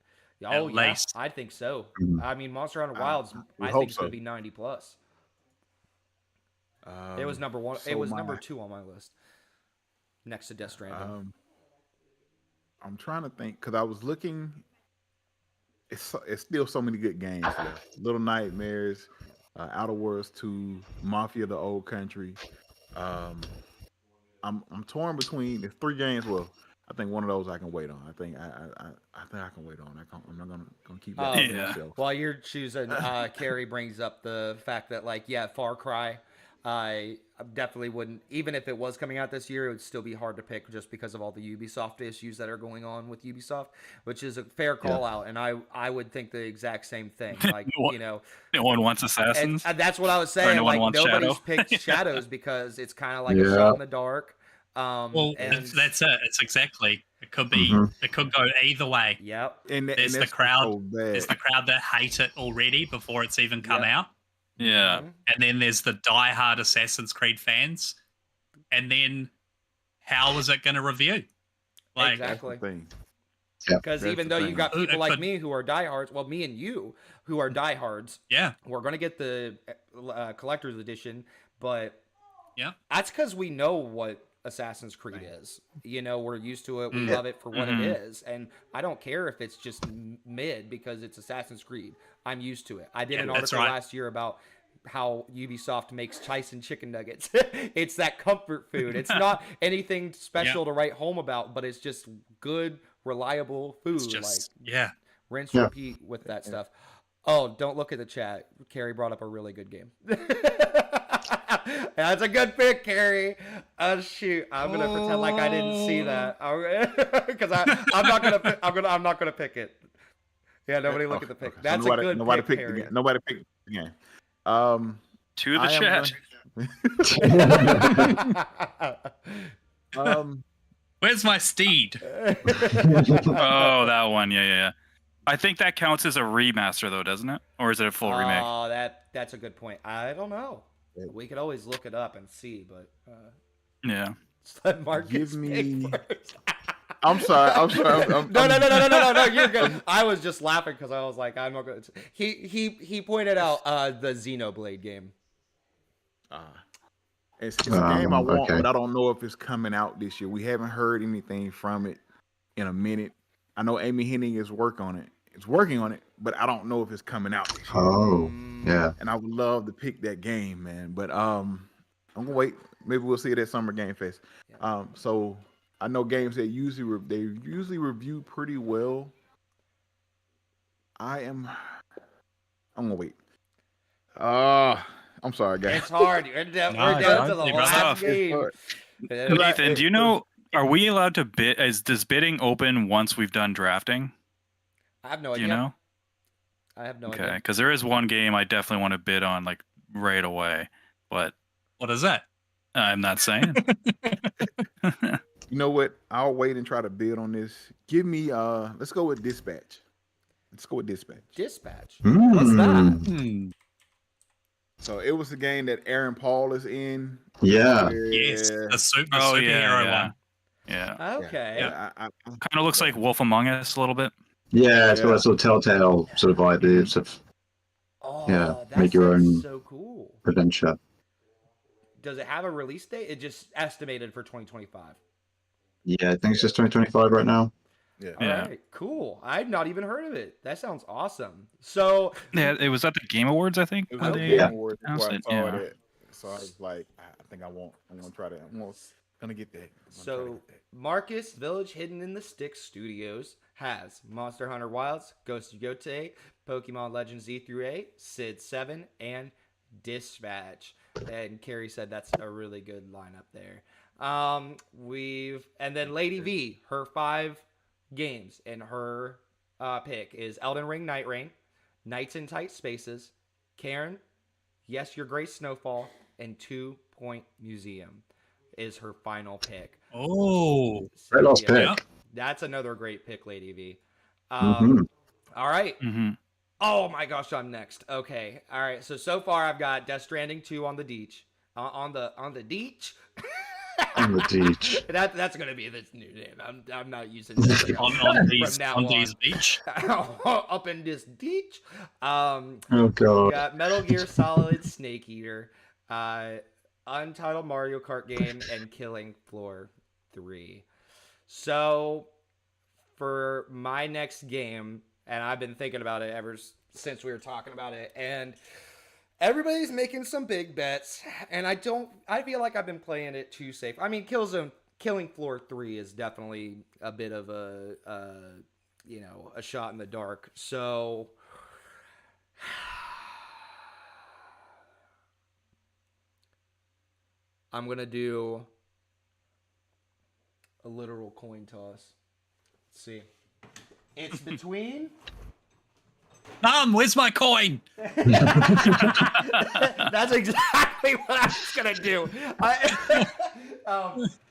S1: Oh,
S3: At
S1: yeah,
S3: least.
S1: I think so. I mean, Monster Hunter Wilds, I
S5: hope
S1: think it's
S5: so.
S1: going to be 90 plus. It was number 1.
S5: so
S1: it was
S5: my-
S1: number 2 on my list, next to Death Stranding.
S5: I'm trying to think, because I was looking. It's still so many good games left. Little Nightmares, Outer Worlds 2, Mafia: The Old Country. I'm torn between. There's 3 games. Well, I think one of those I can wait on. I think I can wait on. I'm not gonna keep that to myself.
S1: While you're choosing, Carrie brings up the fact that, Far Cry, I definitely wouldn't, even if it was coming out this year, it would still be hard to pick just because of all the Ubisoft issues that are going on with Ubisoft, which is a fair call out. And I would think the exact same thing.
S2: No one wants Assassins.
S1: And that's what I was saying.
S2: No one wants
S1: nobody's
S2: Shadow.
S1: picked Shadows because it's kind of like a shot in the dark.
S3: That's it. It's exactly. It could be. It could go either way.
S1: Yep.
S5: And
S3: There's the
S5: that's
S3: crowd.
S5: so bad.
S3: There's the crowd that hate it already before it's even come out.
S2: Yeah.
S3: And then there's the diehard Assassin's Creed fans. And then how is it going to review?
S1: Exactly.
S5: thing.
S1: Because even though you got people like me who are diehards, well, me and you who are diehards, we're going to get the collector's edition, but that's because we know what Assassin's Creed is. We're used to it. We love it for what it is. And I don't care if it's just mid because it's Assassin's Creed. I'm used to it. I did an article last year about how Ubisoft makes Tyson chicken nuggets. It's that comfort food. It's not anything special to write home about, but it's just good, reliable food.
S3: It's just
S1: like rinse,
S6: Yeah.
S1: repeat with that stuff. Oh, don't look at the chat. Carrie brought up a really good game. That's a good pick, Carrie. Oh shoot, I'm gonna pretend like I didn't see that because I'm not gonna I'm not gonna pick it. Yeah, nobody look at the pick.
S5: Okay.
S1: That's
S5: nobody,
S1: a good
S5: nobody
S1: pick,
S5: picked
S1: Carrie.
S5: the game. Nobody picked the game.
S2: To the
S5: I am
S2: chat.
S3: Where's my steed?
S2: Oh, that one. Yeah. I think that counts as a remaster, though, doesn't it? Or is it a full remake?
S1: Oh, that's a good point. I don't know. We could always look it up and see, but
S2: Yeah.
S1: let Marcus
S5: Give
S1: pick
S5: me-
S1: first.
S5: I'm sorry.
S1: No, you're good. I was just laughing because I was like, I'm not going to. He pointed out the Xenoblade game.
S5: It's a game I want,
S6: okay.
S5: but I don't know if it's coming out this year. We haven't heard anything from it in a minute. I know Amy Hennig is working on it, but I don't know if it's coming out this year.
S6: Oh, yeah.
S5: And I would love to pick that game, man. But I'm gonna wait. Maybe we'll see it at Summer Game Fest. So I know games that usually review pretty well. I'm gonna wait. I'm sorry, guys.
S1: It's hard. We're down to the
S3: you're
S1: last
S3: right.
S1: game.
S2: Ethan, do you know? Are we allowed to bid? Does bidding open once we've done drafting?
S1: I have no
S2: Do
S1: idea.
S2: you know?
S1: I have no
S2: Okay,
S1: idea.
S2: because there is one game I definitely want to bid on like right away, but
S3: What is that?
S2: I'm not saying.
S5: You know what? I'll wait and try to bid on this. Give me let's go with Dispatch.
S1: Dispatch.
S6: Mm.
S1: What's that?
S5: So it was the game that Aaron Paul is in.
S6: Yeah.
S3: Yes, the
S2: Oh,
S3: superhero
S2: yeah.
S3: one.
S2: Yeah.
S1: Okay.
S5: Yeah, I
S2: Kind of looks like Wolf Among Us a little bit.
S6: Yeah, it's got
S5: Yeah.
S6: that sort of telltale sort of vibe. It's sort of
S1: Oh,
S6: Yeah,
S1: that
S6: make your
S1: sounds
S6: own-
S1: so cool.
S6: adventure.
S1: Does it have a release date? It just estimated for 2025.
S6: Yeah, I think it's just 2025 right now.
S5: yeah.
S1: All
S2: Yeah.
S1: right, cool. I've not even heard of it. That sounds awesome. So,
S2: Yeah, it was at the Game Awards, I think.
S5: It was
S2: when
S5: a
S2: they-
S5: Game
S6: Yeah.
S5: Awards before I
S2: announced
S5: saw
S2: it, yeah.
S5: that. So I was like, I think I'm gonna try that. Gonna get that. I'm gonna try to
S1: so
S5: get that.
S1: Marcus Village Hidden in the Sticks Studios has Monster Hunter Wilds, Ghost of Yotei, Pokemon Legends Z through A, Sid 7, and Dispatch. And Carrie said that's a really good lineup there. And then Lady V, her 5 games and her pick is Elden Ring Night Rain, Nights in Tight Spaces, Karen, Yes Your Grace Snowfall, and 2 Point Museum is her final pick.
S3: Oh,
S1: So,
S6: Great last
S1: yeah,
S6: pick.
S3: yeah.
S1: that's another great pick, Lady V.
S6: Mhm.
S1: All right.
S2: Mhm.
S1: Oh my gosh, I'm next. Okay. All right. So far I've got Death Stranding 2 on the Deech. On the Deech.
S6: On the Deech.
S1: That's gonna be this new name. I'm not using it
S3: on these
S1: now
S3: on
S1: on.
S3: these beach.
S1: up in this Deech.
S6: Oh
S1: We
S6: god.
S1: got Metal Gear Solid Snake Eater, Untitled Mario Kart game, and Killing Floor 3. So for my next game, and I've been thinking about it ever since we were talking about it, and everybody's making some big bets, and I feel like I've been playing it too safe. I mean, Killing Floor 3 is definitely a bit of a shot in the dark. So I'm going to do a literal coin toss. Let's see. It's between
S3: Mom, where's my coin?
S1: That's exactly what I was gonna do.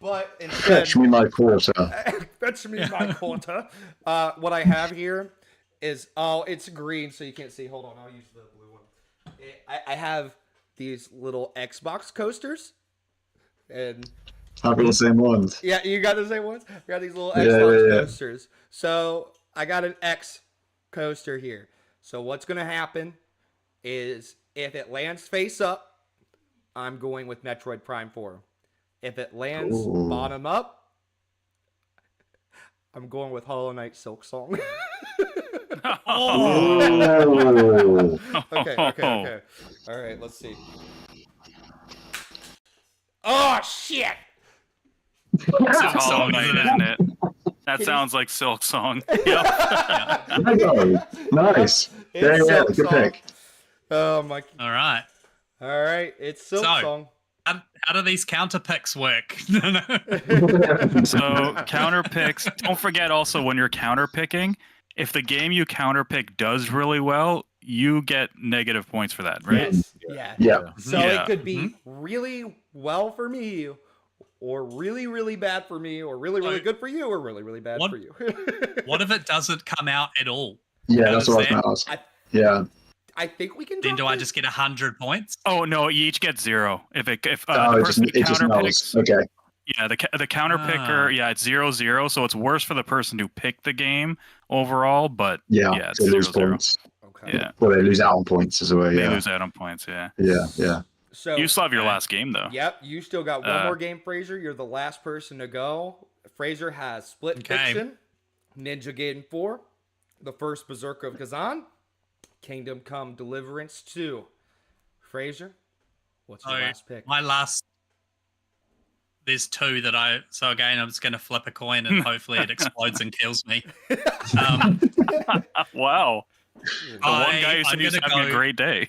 S1: But instead,
S6: Fetch me my quarter.
S1: fetch me my quarter. What I have here is it's green, so you can't see. Hold on, I'll use the blue one. I have these little Xbox coasters, and
S6: I've got the same ones.
S1: yeah, you got the same ones. We got these little
S6: Yeah,
S1: Xbox
S6: yeah.
S1: coasters. So I got an X coaster here. So what's gonna happen is if it lands face up, I'm going with Metroid Prime 4. If it lands
S6: Ooh.
S1: bottom up, I'm going with Hollow Knight Silk Song.
S6: Oh.
S1: Okay. All right, let's see. Oh shit!
S3: Silk
S2: Hollow
S3: Song,
S2: Knight,
S3: isn't it?
S2: isn't it? That
S1: Can
S2: sounds like Silk Song. Yep.
S3: Yeah.
S6: There you go. Nice. There
S1: It's
S6: you go.
S1: Silk
S6: Good
S1: Song.
S6: pick.
S1: Oh my!
S3: All right.
S1: All right, it's Silk
S3: So-
S1: Song.
S3: How do these counter picks work?
S2: So counter picks. Don't forget also when you're counter picking, if the game you counter pick does really well, you get negative points for that, right?
S1: Yes. Yeah.
S6: Yeah.
S1: So
S2: Yeah.
S1: it could be really well for me, or really, really bad for me, or really, really
S3: So-
S1: good for you, or really, really bad
S3: What-
S1: for you.
S3: What if it doesn't come out at all?
S6: Yeah,
S3: How
S6: that's
S3: does
S6: what I was
S3: that-
S6: going to ask.
S1: I-
S6: Yeah.
S1: I think we can.
S3: Then
S1: drop
S3: do I
S1: this.
S3: just get 100 points?
S2: Oh no, you each get 0. If the
S6: Oh,
S2: person
S6: it just
S2: counter
S6: knows.
S2: picks,
S6: Okay.
S2: yeah, the counter
S3: Ah.
S2: picker, yeah, it's 0-0. So it's worse for the person who picked the game overall, but
S6: Yeah.
S2: yeah, it's
S6: they lose
S2: 0-0.
S6: points.
S1: Okay.
S2: Yeah,
S6: Well, they lose out on points as well.
S2: they
S6: Yeah.
S2: lose out on points. Yeah,
S6: Yeah.
S1: So
S2: you still have your
S3: okay.
S2: last game though.
S1: Yep, you still got one
S2: Uh,
S1: more game, Fraser. You're the last person to go. Fraser has Split
S3: Okay.
S1: Fiction, Ninja Gaiden 4, The First Berserker of Kazan, Kingdom Come Deliverance 2. Fraser, what's your
S3: So,
S1: last pick?
S3: My last. There's two that I. So again, I'm just going to flip a coin and hopefully it explodes and kills me.
S2: Wow, the one guy who
S3: I'm
S2: said he's
S3: gonna
S2: having a
S3: go-
S2: great day.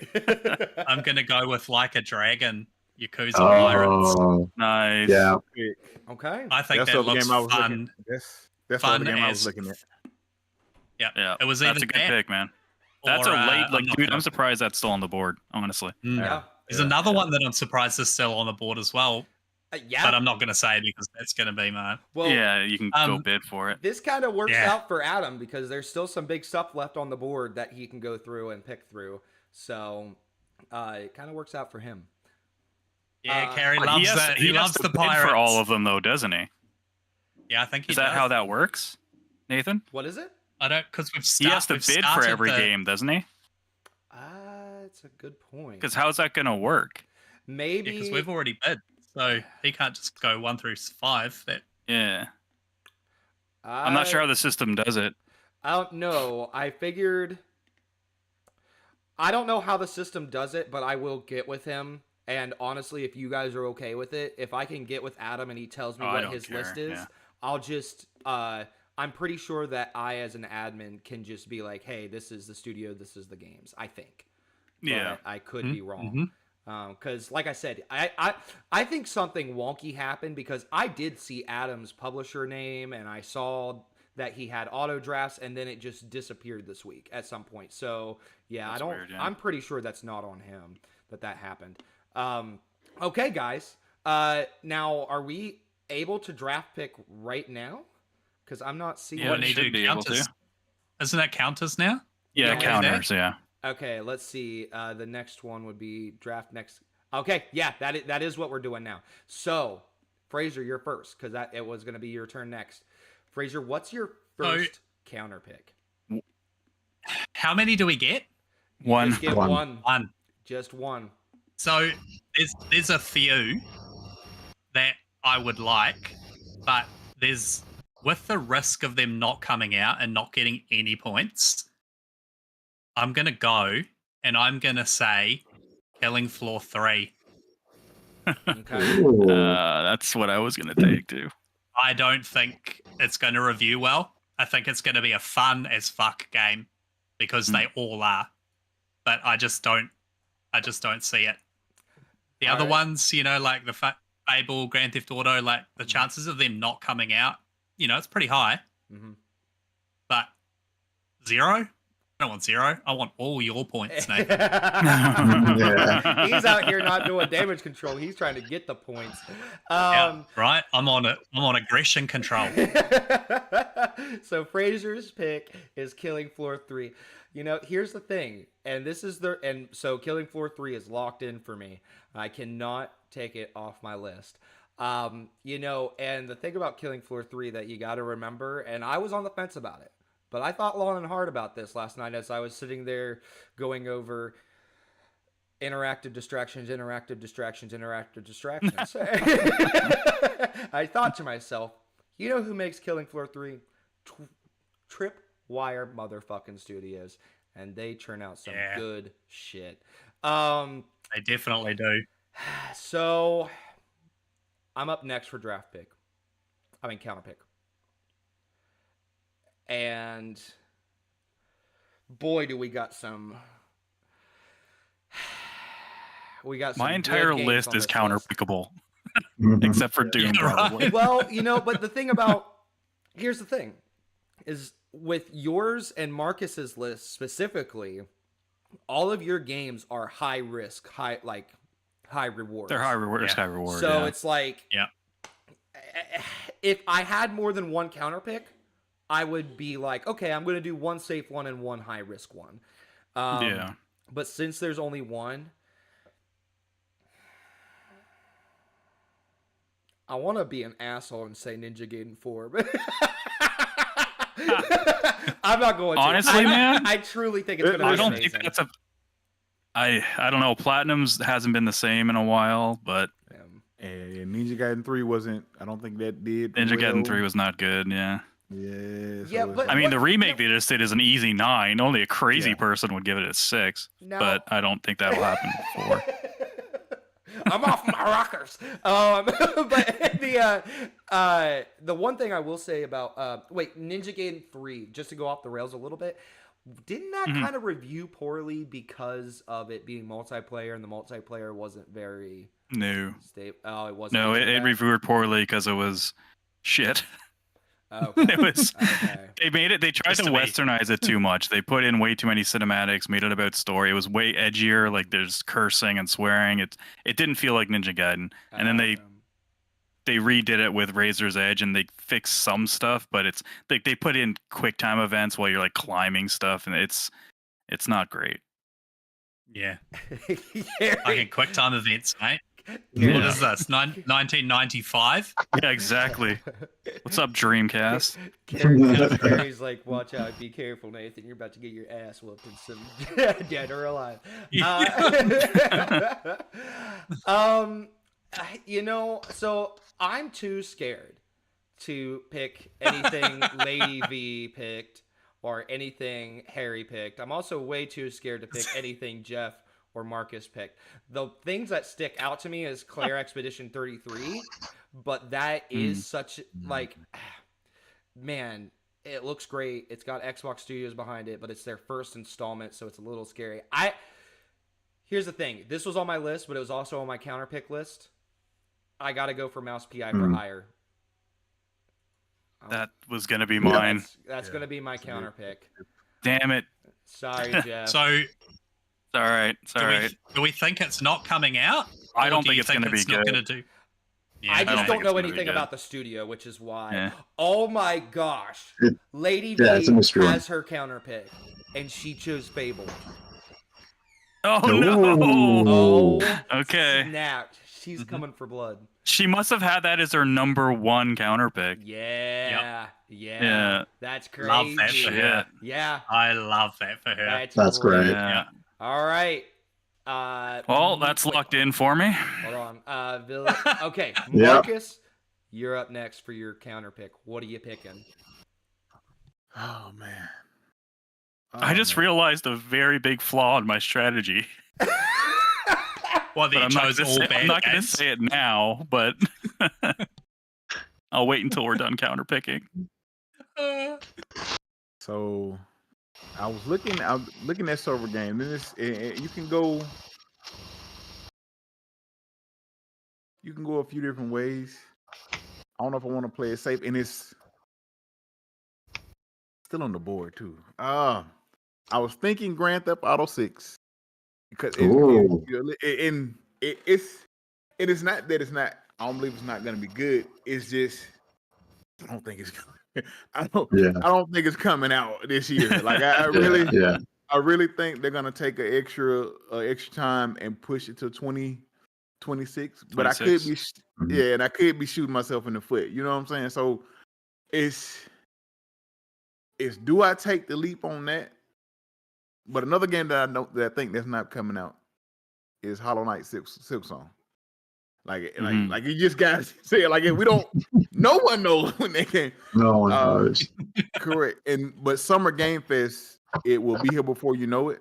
S3: I'm going to go with Like a Dragon, Yakuza Pirates.
S6: Oh,
S2: Nice.
S6: yeah.
S1: Okay.
S3: I think
S5: That's
S3: that
S5: the other
S3: looks
S5: game I was
S3: fun.
S5: looking. That's the
S3: Fun
S5: other game I was
S3: as-
S5: looking at.
S2: Yeah,
S3: It was
S2: that's
S3: either
S2: a good
S3: that
S2: pick, man. That's a
S3: or,
S2: late,
S3: I'm
S2: like,
S3: not
S2: dude.
S3: gonna-
S2: I'm surprised that's still on the board. Honestly,
S1: Yeah.
S3: There's another one that I'm surprised is still on the board as well,
S1: Yeah.
S3: but I'm not going to say because that's going to be mine.
S1: Well,
S2: yeah, you can go
S3: um,
S2: bid for it.
S1: this kind of works
S3: Yeah.
S1: out for Adam because there's still some big stuff left on the board that he can go through and pick through. So it kind of works out for him.
S3: Yeah,
S1: Uh,
S3: Carrie
S2: But
S3: loves
S2: has,
S3: that. He
S2: has
S3: loves
S2: to
S3: the
S2: bid
S3: pirates.
S2: for all of them, though, doesn't he?
S3: Yeah, I think he
S2: Is that
S3: does.
S2: how that works, Nathan?
S1: What is it?
S3: I don't because
S2: He has to bid for every game, doesn't he?
S1: It's a good point.
S2: Because how's that going to work?
S1: Maybe
S3: because we've already bid, so he can't just go 1 through 5. That
S2: Yeah, I'm not sure how the system does it.
S1: I don't know. I figured. I don't know how the system does it, but I will get with him. And honestly, if you guys are okay with it, if I can get with Adam and he tells me
S2: Oh, I
S1: what
S2: don't
S1: his
S2: care,
S1: list is,
S2: yeah.
S1: I'll just. I'm pretty sure that I, as an admin, can just be like, "Hey, this is the studio. This is the games." I think.
S2: Yeah.
S1: But I could
S3: Mhm,
S1: be wrong. Because, like I said, I think something wonky happened because I did see Adam's publisher name and I saw that he had auto drafts and then it just disappeared this week at some point. So yeah,
S2: That's weird, yeah.
S1: I'm pretty sure that's not on him that happened. Okay, guys. Now are we able to draft pick right now? Because I'm not seeing.
S2: Yeah,
S3: we
S2: it
S3: need
S2: should
S3: to
S2: be able
S3: counters.
S2: to.
S3: Isn't that counters now?
S2: Yeah,
S1: Yeah.
S2: counters. Yeah.
S1: Okay, let's see. The next one would be draft next. Okay, yeah, that is what we're doing now. So, Fraser, you're first because it was going to be your turn next. Fraser, what's your first counter pick?
S3: How many do we get?
S2: One.
S1: Just get
S6: One.
S1: one.
S3: One.
S1: Just one.
S3: So there's a few that I would like, but there's with the risk of them not coming out and not getting any points, I'm gonna go and I'm gonna say Killing Floor 3.
S1: Okay.
S6: Ooh.
S2: That's what I was gonna take too.
S3: I don't think it's gonna review well. I think it's gonna be a fun as fuck game because they all are. But I just don't see it. The other
S1: Alright.
S3: ones, like the Fable, Grand Theft Auto, like the chances of them not coming out, it's pretty high.
S1: Mm-hmm.
S3: But 0? I don't want 0. I want all your points, Nate.
S6: Yeah.
S1: He's out here not doing damage control. He's trying to get the points.
S3: Yeah, right? I'm on aggression control.
S1: So Fraser's pick is Killing Floor 3. Here's the thing, so Killing Floor 3 is locked in for me. I cannot take it off my list. And the thing about Killing Floor 3 that you got to remember, and I was on the fence about it, but I thought long and hard about this last night as I was sitting there going over interactive distractions. I thought to myself, you know who makes Killing Floor 3? Wire motherfucking Studios, and they churn out some
S3: Yeah.
S1: good shit.
S3: They definitely do.
S1: So I'm up next for counter pick. And boy, do we got some. We got some
S2: My
S1: good
S2: entire
S1: games
S2: list
S1: on
S2: is
S1: this
S2: counter
S1: list.
S2: pickable,
S6: Mhm.
S2: except for Doom,
S3: Yeah, right.
S2: probably.
S1: Well, but the thing about here's the thing is with yours and Marcus's list specifically, all of your games are high risk, high rewards.
S2: They're high reward.
S3: Yeah.
S2: High reward.
S1: So
S2: yeah.
S1: it's like,
S3: Yeah.
S1: if I had more than one counter pick, I would be like, okay, I'm going to do one safe one and one high risk one.
S2: Yeah.
S1: But since there's only one, I want to be an asshole and say Ninja Gaiden 4, but I'm not going to.
S2: Honestly, man,
S1: I truly think it's going to be
S2: I don't
S1: amazing.
S2: think that's a. I don't know. Platinum's hasn't been the same in a while, but
S5: And Ninja Gaiden 3 wasn't. I don't think that did.
S2: Ninja
S5: well.
S2: Gaiden 3 was not good. Yeah.
S5: Yeah.
S1: Yeah, but-
S2: I mean, the
S1: What-
S2: remake they just did is an easy 9. Only a crazy
S5: Yeah.
S2: person would give it a 6.
S1: Now-
S2: But I don't think that'll happen before.
S1: I'm off my rockers. But the one thing I will say about Ninja Gaiden 3, just to go off the rails a little bit, didn't that
S2: Mhm.
S1: kind of review poorly because of it being multiplayer and the multiplayer wasn't very
S2: No.
S1: stable? Oh, it wasn't.
S2: No,
S1: because
S2: it
S1: of that?
S2: reviewed poorly because it was shit.
S1: Oh, okay.
S2: It was.
S1: Okay.
S2: They tried
S3: Just
S2: to
S3: to be-
S2: westernize it too much. They put in way too many cinematics, made it about story. It was way edgier. Like there's cursing and swearing. It didn't feel like Ninja Gaiden. And then they redid it with Razor's Edge and they fixed some stuff, but it's like they put in quick time events while you're like climbing stuff, and it's not great.
S3: Yeah.
S1: Gary,
S3: Like in quick time events, mate.
S2: Yeah.
S3: What is this? 1995?
S2: Yeah, exactly. What's up, Dreamcast?
S1: Gary's like, watch out, be careful, Nathan. You're about to get your ass whooped in some Dead or Alive. So I'm too scared to pick anything Lady V picked or anything Harry picked. I'm also way too scared to pick anything Jeff or Marcus picked. The things that stick out to me is Claire Expedition 33, but that is such like, man, it looks great. It's got Xbox Studios behind it, but it's their first installment, so it's a little scary. Here's the thing. This was on my list, but it was also on my counter pick list. I got to go for Mouse PI for hire.
S2: That was gonna be mine.
S1: That's going to be my counter pick.
S2: Damn it.
S1: Sorry, Jeff.
S3: So,
S2: It's all right. It's all right.
S3: do we think it's not coming out?
S2: I
S3: Or
S2: don't
S3: do
S2: think
S3: you
S2: it's gonna be
S3: it's not
S2: good.
S3: gonna do? Yeah,
S1: I
S2: don't
S1: just
S2: think
S1: don't
S2: it's
S1: know
S2: gonna be
S1: anything
S2: good.
S1: about the studio, which is why.
S2: Yeah.
S1: Oh my gosh. Lady
S6: Yeah, it's a
S1: V
S6: mystery one.
S1: has her counter pick, and she chose Fable.
S2: Oh no.
S1: Oh,
S2: Okay.
S1: snapped. She's coming for blood.
S2: She must have had that as her number 1 counter pick.
S1: Yeah.
S2: Yeah.
S1: That's crazy.
S3: Love that for her.
S2: Shit.
S1: Yeah.
S3: I love that for her.
S6: That's great.
S2: Yeah.
S1: All right.
S2: Well, that's locked in for me.
S1: Hold on. Okay,
S6: Yeah.
S1: Marcus, you're up next for your counter pick. What are you picking?
S5: Oh man.
S2: I just realized a very big flaw in my strategy.
S3: Well,
S2: But
S3: then
S2: I'm
S3: you
S2: not
S3: chose
S2: gonna
S3: all
S2: say,
S3: bad
S2: I'm not gonna
S3: games.
S2: say it now, but I'll wait until we're done counter picking.
S5: So I was looking at server game. Then you can go a few different ways. I don't know if I want to play it safe, and it's still on the board too. I was thinking Grand Theft Auto 6 because
S6: Ooh.
S5: it's not that it's not. I don't believe it's not going to be good. It's just I don't think it's. I don't think it's coming out this year. Like I really.
S6: Yeah.
S5: I really think they're gonna take an extra time and push it to 2026. But I could
S2: 26.
S5: be, and I could be shooting myself in the foot. You know what I'm saying? So it's do I take the leap on that? But another game that I think that's not coming out is Hollow Knight Silk Song. Like you just gotta say it. Like if we don't, no one knows when they came.
S6: No one knows.
S5: Correct. But Summer Game Fest, it will be here before you know it.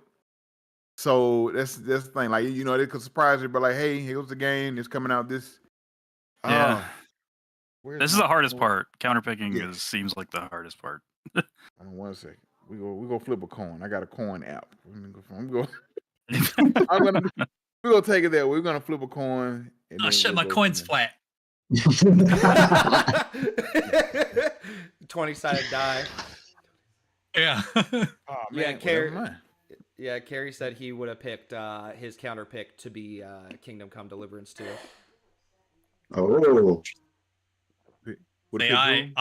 S5: So that's the thing. Like they could surprise you, but like, hey, here's the game. It's coming out this.
S2: Yeah.
S5: Where's
S2: This is
S5: my-
S2: the hardest part. Counterpicking
S5: Yeah.
S2: seems like the hardest part.
S5: Hold on 1 second. We go flip a coin. I got a coin app. We're gonna take it there. We're gonna flip a coin. And
S3: Oh
S5: then
S3: shit,
S5: we'll
S3: my
S5: go
S3: coin's
S5: from there.
S3: flat.
S1: 20-sided die.
S3: Yeah.
S5: Oh,
S1: Yeah,
S5: man,
S1: Carrie.
S5: well, never mind.
S1: Yeah, Carrie said he would have picked his counter pick to be Kingdom Come Deliverance 2.
S6: Oh,
S5: Would
S3: See,
S5: it pick Drew?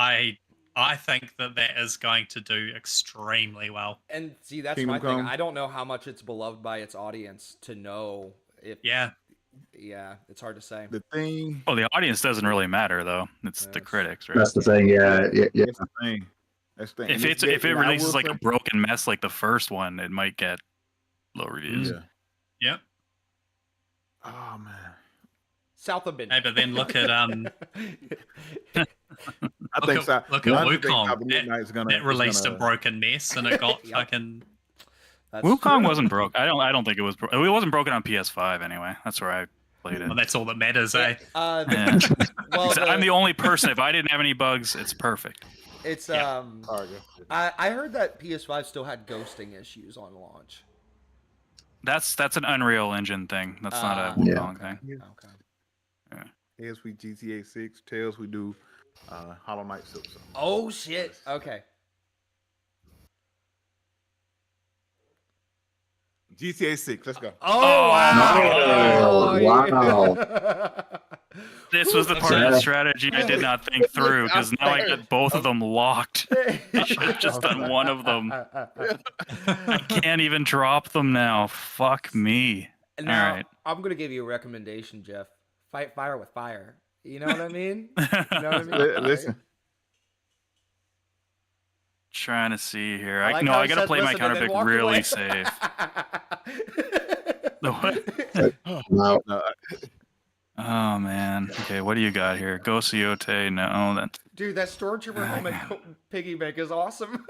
S3: I think that is going to do extremely well.
S1: And see, that's
S5: Kingdom
S1: my thing.
S5: Come?
S1: I don't know how much it's beloved by its audience to know if.
S3: Yeah.
S1: Yeah, it's hard to say.
S5: The thing.
S2: Well, the audience doesn't really matter though. It's the
S1: Yes.
S2: critics, right?
S6: that's the thing. Yeah.
S5: That's the thing. That's the thing.
S2: If
S5: And
S2: if it
S5: and I
S2: releases
S5: will
S2: like
S5: say-
S2: a broken mess like the first one, it might get low reviews.
S5: Yeah.
S3: Yep.
S5: Oh man.
S1: South of
S3: Hey,
S1: Midnight.
S3: but then look at
S5: I think
S3: at-
S5: so.
S3: look at
S5: I think
S3: Wukong.
S5: South of Midnight's gonna.
S3: it released a
S5: gonna-
S3: broken mess and it got
S1: Yep.
S3: fucking
S1: That's
S2: Wukong
S1: true.
S2: wasn't broke. I don't think it was. It wasn't broken on PS5 anyway. That's where I played it.
S3: well, that's all that matters, eh?
S2: Yeah.
S1: Well,
S2: I'm the only person. If I didn't have any bugs, it's perfect.
S1: it's
S3: Yeah.
S5: Sorry, yeah.
S1: I heard that PS5 still had ghosting issues on launch.
S2: That's an Unreal Engine thing. That's not a
S6: Yeah.
S2: Wukong thing.
S1: Okay.
S5: Yes, we GTA 6. Tails, we do Hollow Knight Silksong.
S1: Oh shit. Okay.
S5: GTA 6. Let's go.
S1: Oh wow.
S6: No. Wow.
S2: This was the part of the strategy I did not think through because now I got both of them locked. I should have just done one of them. I can't even drop them now. Fuck me.
S1: Now,
S2: All right.
S1: I'm gonna give you a recommendation, Jeff. Fight fire with fire. You know what I mean? You know what I mean?
S5: Listen.
S2: Trying to see here.
S1: I like
S2: No,
S1: how
S2: I
S1: he
S2: gotta
S1: said
S2: play my
S1: listen and
S2: counter
S1: then
S2: pick
S1: walked
S2: really
S1: away.
S2: safe. The what?
S6: No.
S5: No,
S2: Oh man. Okay, what do you got here? Gosiote? No, that.
S1: Dude, that Stormtrooper helmet piggyback is awesome.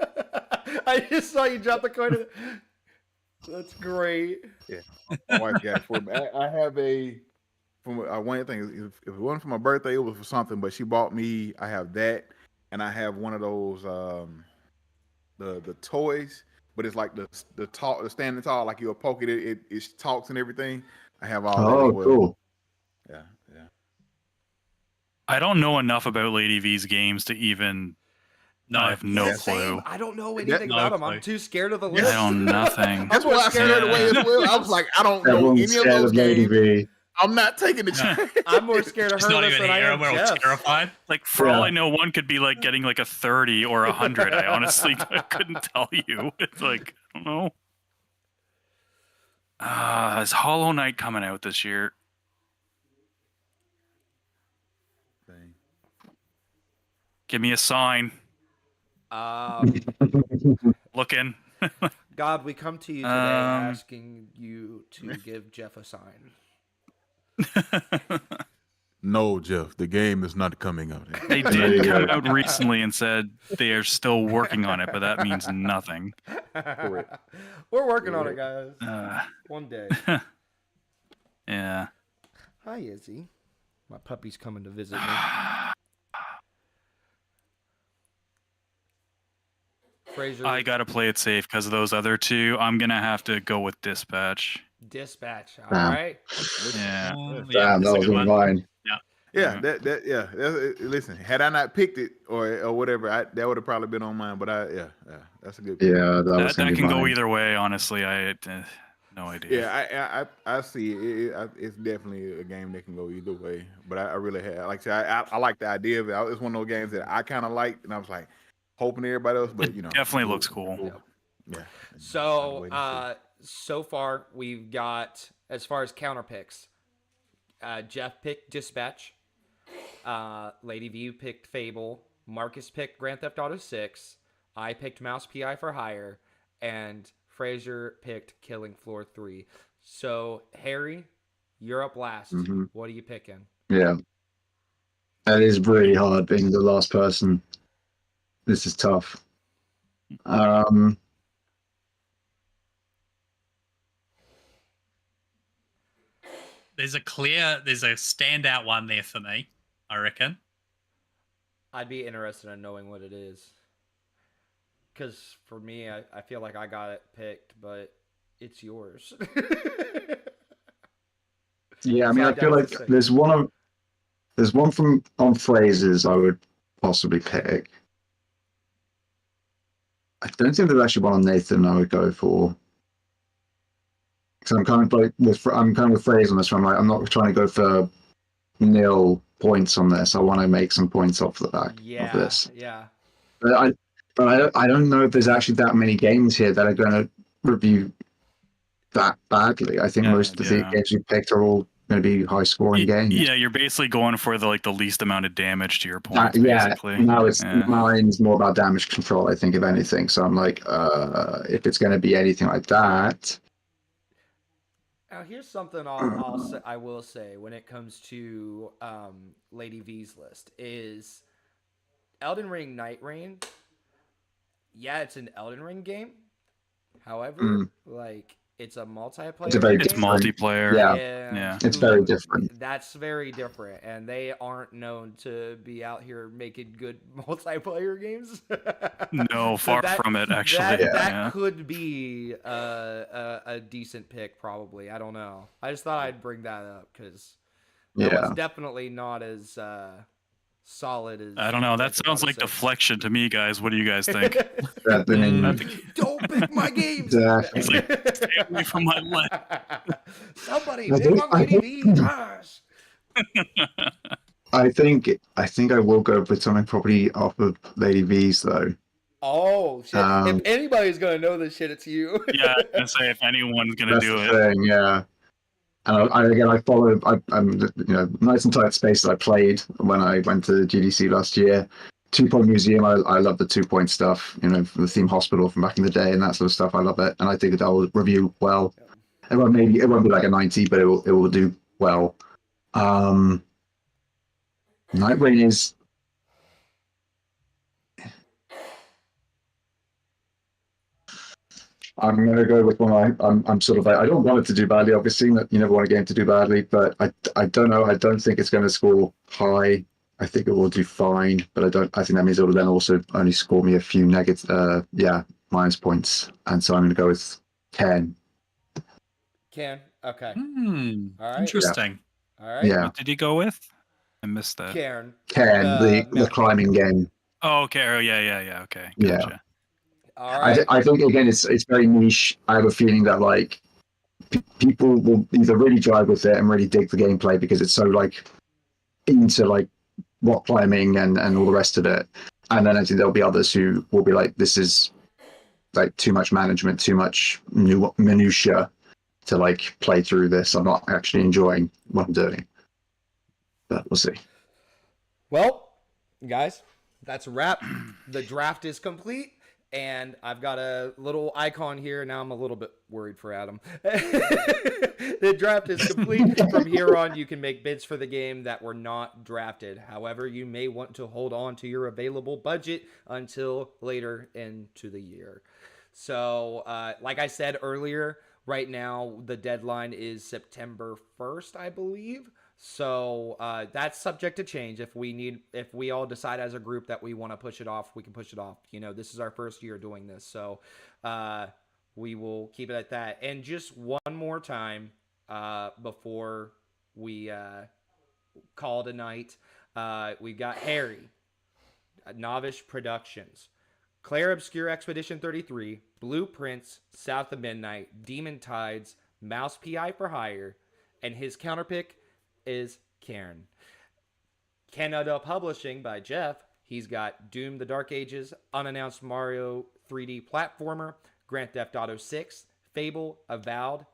S1: I just saw you drop the coin. That's great.
S5: my wife got it for me. I have one thing. If it wasn't for my birthday, it was for something. But she bought me. I have that, and I have one of those the toys. But it's like the standing tall, like you'll poke it. It talks and everything. I have all that
S6: Oh,
S5: as well.
S6: cool.
S5: Yeah.
S2: I don't know enough about Lady V's games to even.
S3: No,
S2: I have no
S1: Same.
S2: clue.
S1: I don't know anything
S3: no
S1: about them. I'm
S3: clue.
S1: too scared of the
S2: I
S1: list.
S2: know nothing.
S5: That's why I scared away as well. I was like, I don't know
S6: Everyone's
S5: any of
S6: scared
S5: those
S6: of Lady
S5: games.
S6: V.
S5: I'm not taking the chance.
S1: I'm more scared of
S3: It's
S1: her
S3: not
S1: list
S3: even
S1: than I
S3: here.
S1: am
S3: We're all
S1: Jeff.
S3: terrified.
S2: Like for all
S6: Yeah.
S2: I know, one could be like getting like a 30 or 100. I honestly couldn't tell you. It's like I don't know. Is Hollow Knight coming out this year? Give me a sign. Looking.
S1: God, we come to you today asking you to give Jeff a sign.
S5: No, Jeff, the game is not coming out.
S2: They
S6: There you
S2: did come
S6: go.
S2: out recently and said they are still working on it, but that means nothing.
S5: Correct.
S1: We're working on it, guys.
S2: Uh,
S1: One day.
S2: yeah.
S1: Hi, Izzy. My puppy's coming to visit me. Fraser,
S2: I gotta play it safe because of those other two. I'm gonna have to go with Dispatch.
S1: Dispatch. All
S6: Damn.
S1: right.
S2: Yeah.
S6: Damn,
S3: that's
S6: that
S3: a
S6: was
S3: good
S6: in
S3: one.
S6: mine.
S5: Yeah, listen, had I not picked it or whatever, that would have probably been on mine. But that's a good pick.
S6: Yeah, that was
S2: That
S6: gonna be
S2: can go
S6: mine.
S2: either way, honestly. I no idea.
S5: Yeah, I see it. It's definitely a game that can go either way. But I really had, like I said, I like the idea of it. It's one of those games that I kind of liked, and I was like hoping everybody else. But
S2: Definitely looks cool.
S5: Yeah.
S1: So,
S5: Wait and
S1: so far we've got, as far as counter picks, Jeff picked Dispatch. Lady V picked Fable. Marcus picked Grand Theft Auto 6. I picked Mouse PI for Hire. And Fraser picked Killing Floor 3. So, Harry, you're up last.
S6: Mhm.
S1: What are you picking?
S6: Yeah. It is really hard being the last person. This is tough.
S3: There's a standout one there for me, I reckon.
S1: I'd be interested in knowing what it is. Because for me, I feel like I got it picked, but it's yours.
S6: Yeah, I mean,
S1: So
S6: I feel like
S1: say.
S6: there's one from on phrases I would possibly pick. I don't think there's actually one on Nathan I would go for. Because I'm kind of like I'm kind of with phrase on this one. Like, I'm not trying to go for nil points on this. I want to make some points off the back of this.
S1: Yeah.
S6: But I don't know if there's actually that many games here that are going to review that badly. I think most of the games you picked are all going to be high scoring games.
S2: Yeah, you're basically going for the least amount of damage to your points. Basically.
S6: Mine's more about damage control. I think, if anything. So I'm like, if it's going to be anything like that.
S1: Now here's something I will say when it comes to Lady V's list is Elden Ring Night Rain. Yeah, it's an Elden Ring game. However, like it's a multiplayer.
S2: It's multiplayer.
S6: Yeah. It's very different.
S1: That's very different, and they aren't known to be out here making good multiplayer games.
S2: No, far from it. Actually,
S1: that could be a decent pick, probably. I don't know. I just thought I'd bring that up because that was definitely not as solid as.
S2: I don't know. That sounds like deflection to me, guys. What do you guys think?
S1: Don't pick my games.
S2: He's like, stay away from my left.
S1: Somebody pick on Lady V. Gosh.
S6: I think I will go with something probably off of Lady V's though.
S1: Oh shit! If anybody's gonna know this shit, it's you.
S2: Yeah, I was gonna say if anyone's gonna do it.
S6: Thing, yeah. And I follow. I'm nice and tight space that I played when I went to GDC last year. 2 Point Museum. I love the 2 Point stuff. The theme hospital from back in the day and that sort of stuff. I love it, and I think that will review well. It won't be like a 90, but it will do well. Night Rain is. I'm going to go with one. I'm sort of like, I don't want it to do badly. Obviously, you never want a game to do badly, but I don't know. I don't think it's going to score high. I think it will do fine, but I think that means it will then also only score me a few negative, minus points, and so I'm going to go with 10.
S1: Okay.
S3: All right.
S2: Interesting.
S1: Yeah. All right.
S6: Yeah.
S2: What did he go with? I missed that.
S1: Cairn.
S6: The climbing game.
S2: Oh, okay. Oh, yeah. Okay. Gotcha.
S6: Yeah.
S1: All right.
S6: I think again, it's very niche. I have a feeling that like people will either really drive with it and really dig the gameplay because it's so like into like rock climbing and all the rest of it, and then I think there'll be others who will be like, this is like too much management, too much minutia to like play through this. I'm not actually enjoying what I'm doing, but we'll see.
S1: Well, guys, that's a wrap. The draft is complete. And I've got a little icon here. Now I'm a little bit worried for Adam. The draft is complete. From here on, you can make bids for the game that were not drafted. However, you may want to hold on to your available budget until later into the year. So, like I said earlier, right now the deadline is September 1st, I believe. So that's subject to change. If we all decide as a group that we want to push it off, we can push it off. This is our first year doing this, so we will keep it at that. And just one more time before we call tonight, we've got Harry, Novice Productions, Claire Obscure Expedition 33, Blueprints, South of Midnight, Demon Tides, Mouse PI for Hire, and his counterpick is Cairn. Canada Publishing by Jeff. He's got Doom the Dark Ages, Unannounced Mario 3D Platformer, Grand Theft Auto 6, Fable, Avowed,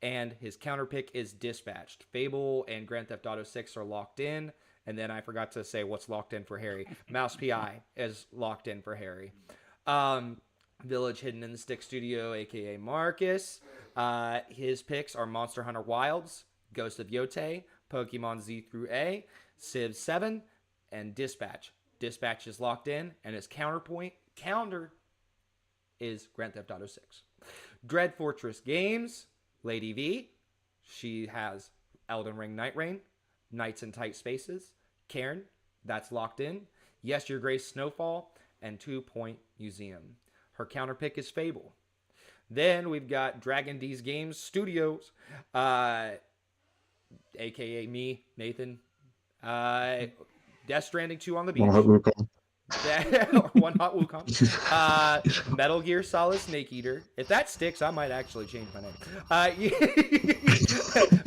S1: and his counterpick is Dispatched. Fable and Grand Theft Auto 6 are locked in, and then I forgot to say what's locked in for Harry. Mouse PI is locked in for Harry. Village Hidden in the Stick Studio, aka Marcus. His picks are Monster Hunter Wilds, Ghost of Yote, Pokemon Z through A, Civ 7, and Dispatch. Dispatch is locked in, and its counter is Grand Theft Auto 6. Dread Fortress Games, Lady V. She has Elden Ring Night Rain, Nights in Tight Spaces, Cairn, that's locked in. Yes, Your Grace Snowfall, and 2 Point Museum. Her counterpick is Fable. Then we've got Dragon D's Games Studios, aka me, Nathan. Death Stranding 2 on the beach. One hot Wukong. Metal Gear Solid Snake Eater. If that sticks, I might actually change my name.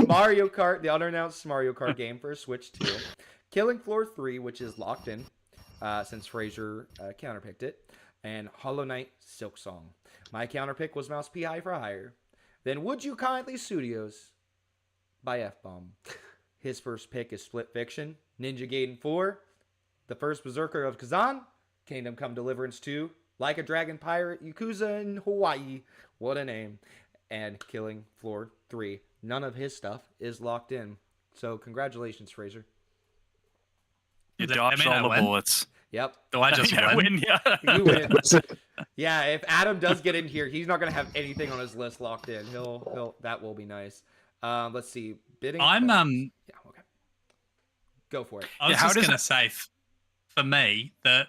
S1: Mario Kart, the unannounced Mario Kart game for Switch 2. Killing Floor 3, which is locked in since Fraser counterpicked it. And Hollow Knight Silksong. My counterpick was Mouse P.I. for Hire. Then Would You Kindly Studios by F-Bomb. His first pick is Split Fiction, Ninja Gaiden 4, The First Berserker of Kazan, Kingdom Come Deliverance 2, Like a Dragon Pirate, Yakuza in Hawaii, what a name, and Killing Floor 3. None of his stuff is locked in. So congratulations, Fraser.
S2: You dodged all the bullets.
S1: Yep.
S3: Do I just win?
S2: Yeah.
S1: You win. Yeah, if Adam does get in here, he's not going to have anything on his list locked in. That will be nice. Let's see. Bidding. Yeah, okay. Go for it.
S3: I was just going to say, for me, the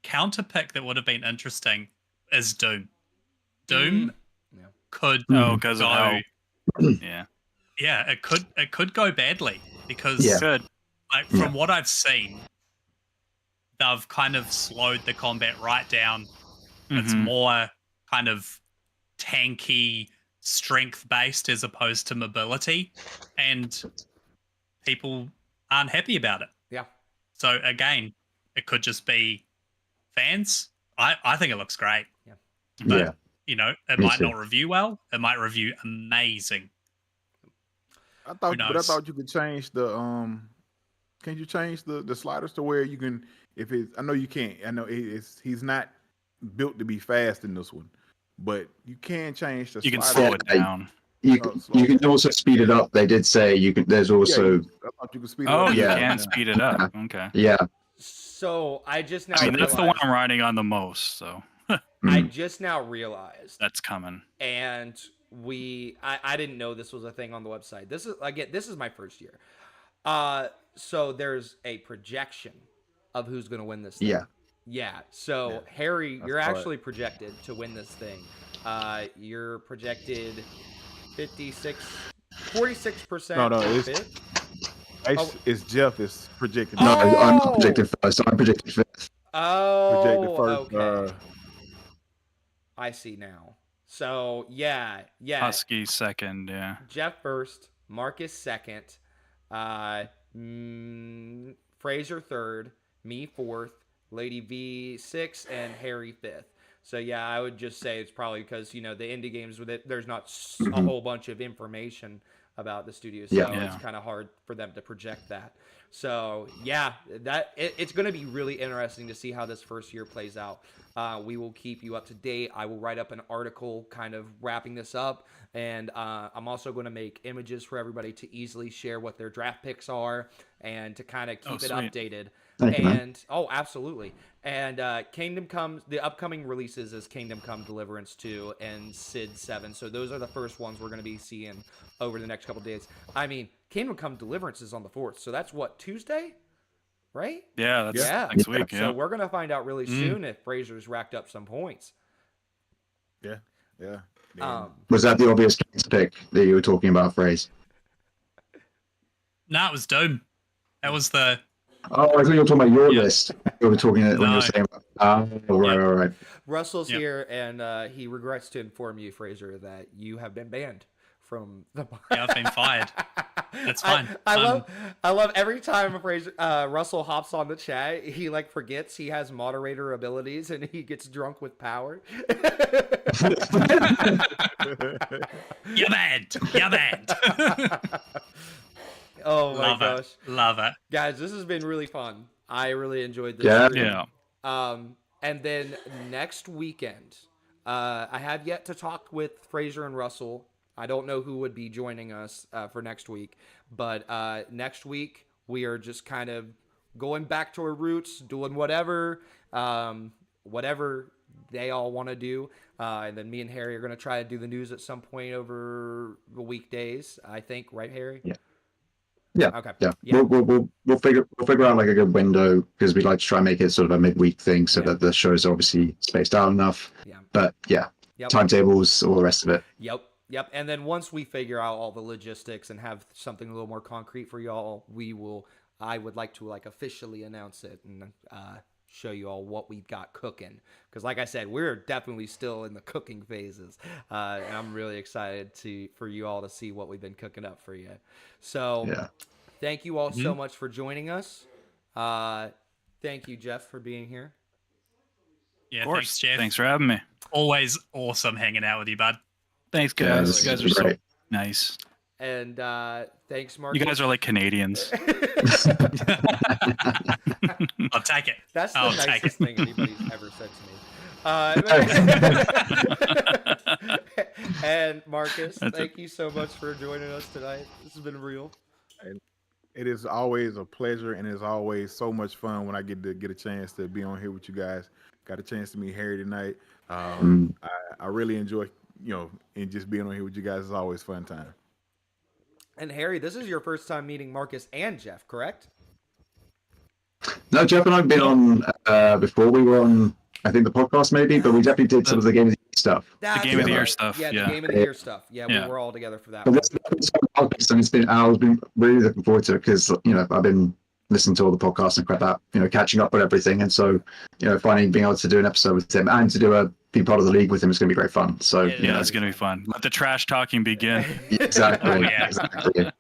S3: counter pick that would have been interesting is Doom. Doom could
S2: go. Yeah.
S3: Yeah, it could go badly because from what I've seen, they've kind of slowed the combat right down. It's more kind of tanky, strength based as opposed to mobility, and people aren't happy about it.
S1: Yeah.
S3: So again, it could just be fans. I think it looks great.
S1: Yeah.
S3: But it might not review well. It might review amazing.
S5: I thought you could change the Can you change the sliders to where you can? If it, I know you can't. I know he's not built to be fast in this one, but you can change the.
S2: You can
S5: sliders.
S2: slow it down.
S6: You can also speed it up. They did say you can. There's also.
S5: I thought you could speed it
S2: Oh,
S5: up.
S2: you can speed it up. Okay.
S6: Yeah.
S1: So I just now.
S2: I mean, that's the one
S1: realized-
S2: I'm riding on the most. So
S1: I just now realized
S2: that's coming.
S1: and I didn't know this was a thing on the website. This is my first year. So there's a projection of who's going to win this thing. Yeah. So Harry, you're actually projected to win this thing. You're projected 46%.
S5: No, it's Jeff is projected.
S6: No, I'm projected first. I'm projected fifth.
S1: Oh,
S5: Projected first.
S1: okay. I see now. So yeah.
S2: Husky second, yeah.
S1: Jeff first, Marcus second, Fraser third, me fourth, Lady V sixth, and Harry fifth. So yeah, I would just say it's probably because the indie games with it, there's not a whole bunch of information about the studio, so it's kind of hard for them to project that. So yeah, it's going to be really interesting to see how this first year plays out. We will keep you up to date. I will write up an article kind of wrapping this up, and I'm also going to make images for everybody to easily share what their draft picks are and to kind of keep it updated. Absolutely. And Kingdom Come, the upcoming releases is Kingdom Come Deliverance 2 and Sid 7. So those are the first ones we're going to be seeing over the next couple days. I mean, Kingdom Come Deliverance is on the 4th. So that's what, Tuesday? Right?
S2: Yeah, that's next week. Yeah.
S1: So we're going to find out really soon if Fraser's racked up some points.
S5: Yeah.
S6: Was that the obvious pick that you were talking about, Phrase?
S3: No, it was Doom. That was the.
S6: Oh, I thought you were talking about your list. You were talking when you were saying. Right.
S1: Russell's here, and he regrets to inform you, Fraser, that you have been banned from the.
S3: Yeah, I've been fired. That's fine.
S1: I love every time Fraser, Russell hops on the chat, he forgets he has moderator abilities and he gets drunk with power.
S3: You're banned.
S1: Oh my gosh.
S3: Love it.
S1: Guys, this has been really fun. I really enjoyed this.
S2: Yeah.
S1: And then next weekend, I have yet to talk with Fraser and Russell. I don't know who would be joining us for next week, But next week we are just kind of going back to our roots, doing whatever they all want to do. And then me and Harry are going to try to do the news at some point over the weekdays, I think. Right, Harry?
S6: Yeah. Yeah.
S1: Okay.
S6: Yeah.
S1: Yeah.
S6: We'll figure out like a good window, because we'd like to try and make it sort of a midweek thing, so that the show's obviously spaced out enough.
S1: Yeah.
S6: But yeah,
S1: Yep.
S6: timetables, all the rest of it.
S1: Yep. And then once we figure out all the logistics and have something a little more concrete for y'all, I would like to like officially announce it and show you all what we've got cooking. Because like I said, we're definitely still in the cooking phases. And I'm really excited for you all to see what we've been cooking up for you. So thank you all so much for joining us. Thank you, Jeff, for being here.
S3: Yeah,
S2: Of course.
S3: thanks, Jeff.
S2: Thanks for having me.
S3: Always awesome hanging out with you, bud.
S2: Thanks,
S6: Yeah,
S2: guys.
S6: this
S2: You guys are
S6: is
S2: so
S6: great.
S2: nice.
S1: And thanks, Marcus.
S2: You guys are like Canadians.
S3: I'll take it.
S1: That's the
S3: I'll take
S1: nicest
S3: it.
S1: thing anybody's ever said to me. And Marcus, thank you so much for joining us tonight. This has been real.
S5: It is always a pleasure, and it's always so much fun when I get a chance to be on here with you guys. Got a chance to meet Harry tonight. I really enjoy, and just being on here with you guys is always fun time.
S1: And Harry, this is your first time meeting Marcus and Jeff, correct?
S6: No, Jeff and I've been on before. We were on, I think, the podcast maybe, but we definitely did some of the Game of the Year stuff.
S1: That's
S2: Game of the Year
S1: right.
S2: stuff,
S1: Yeah,
S2: yeah.
S1: the Game of the Year stuff. Yeah,
S2: Yeah.
S1: we were all together for that
S6: But
S1: one.
S6: this is podcast, and I've been really looking forward to it, because I've been listening to all the podcasts and crap out, catching up with everything, and so finally being able to do an episode with him and to be part of the league with him is going to be great fun. So
S2: Yeah, it's going to be fun. Let the trash talking begin.
S6: exactly,
S3: Oh, yeah.
S6: exactly.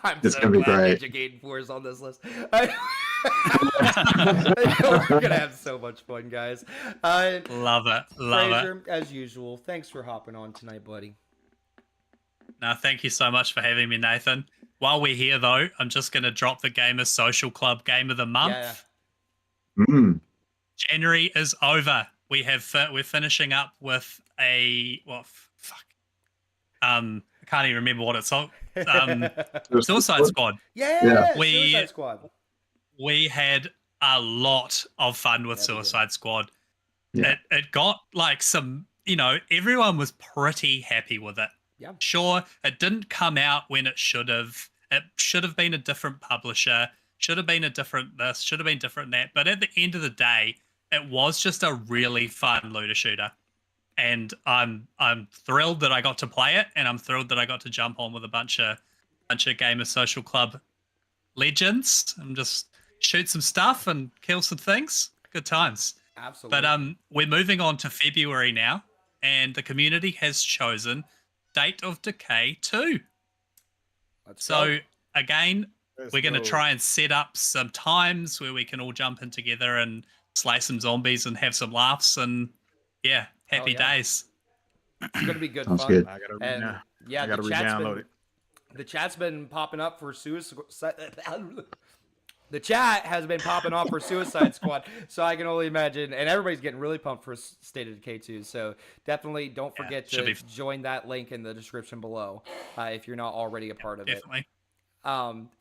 S1: I'm
S6: It's
S1: so
S6: gonna be
S1: glad
S6: great.
S1: Educated for is on this list. We're gonna have so much fun, guys.
S3: Love it. Love it.
S1: Fraser, as usual, thanks for hopping on tonight, buddy.
S3: No, thank you so much for having me, Nathan. While we're here, though, I'm just going to drop the Gamers Social Club Game of the Month.
S1: Yeah.
S3: January is over. We're finishing up with I can't even remember what it's called. Suicide Squad.
S1: Yeah,
S3: We-
S1: Suicide Squad.
S3: We had a lot of fun with
S1: Yeah, we did.
S3: Suicide Squad.
S6: Yeah.
S3: It got like some, everyone was pretty happy with it.
S1: Yeah.
S3: Sure, it didn't come out when it should have. It should have been a different publisher. Should have been a different this. Should have been different that. But at the end of the day, it was just a really fun looter shooter, and I'm thrilled that I got to play it, and I'm thrilled that I got to jump on with a bunch of Gamer Social Club legends and just shoot some stuff and kill some things. Good times.
S1: Absolutely.
S3: But we're moving on to February now, and the community has chosen State of Decay 2.
S1: Let's
S3: So
S1: go.
S3: again,
S5: Let's
S3: we're going to
S5: go.
S3: try and set up some times where we can all jump in together and slay some zombies and have some laughs, and happy
S1: yeah.
S3: days.
S1: It's gonna be good
S6: Sounds
S1: fun.
S6: good.
S5: I gotta
S1: And
S5: re-
S1: yeah,
S5: I gotta
S1: the chat's
S5: re-download
S1: been,
S5: it.
S1: the chat's been popping up for Suicide. The chat has been popping off for Suicide Squad, so I can only imagine. And everybody's getting really pumped for State of Decay 2. So definitely don't
S3: Yeah,
S1: forget
S3: should
S1: to
S3: be
S1: join that link in the description below if you're not already a part of it.
S3: Definitely.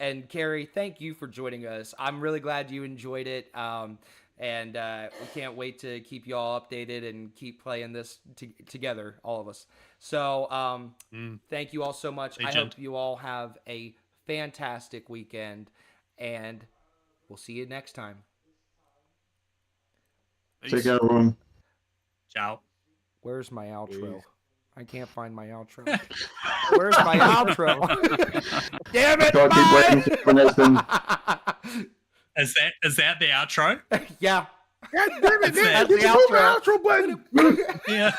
S1: And Carrie, thank you for joining us. I'm really glad you enjoyed it. And we can't wait to keep you all updated and keep playing this together, all of us. So thank you all so much. I
S3: Legend.
S1: hope you all have a fantastic weekend, and we'll see you next time.
S6: Take care, everyone.
S3: Ciao.
S1: Where's my outro?
S5: Peace.
S1: I can't find my outro. Where's my outro? Damn it!
S6: Gotta keep waiting for Nathan.
S3: Is that the outro?
S1: Yeah.
S5: God damn it,
S3: That's
S5: man.
S3: it.
S5: Get
S1: The
S5: your
S1: outro.
S5: outro button.
S3: Yeah.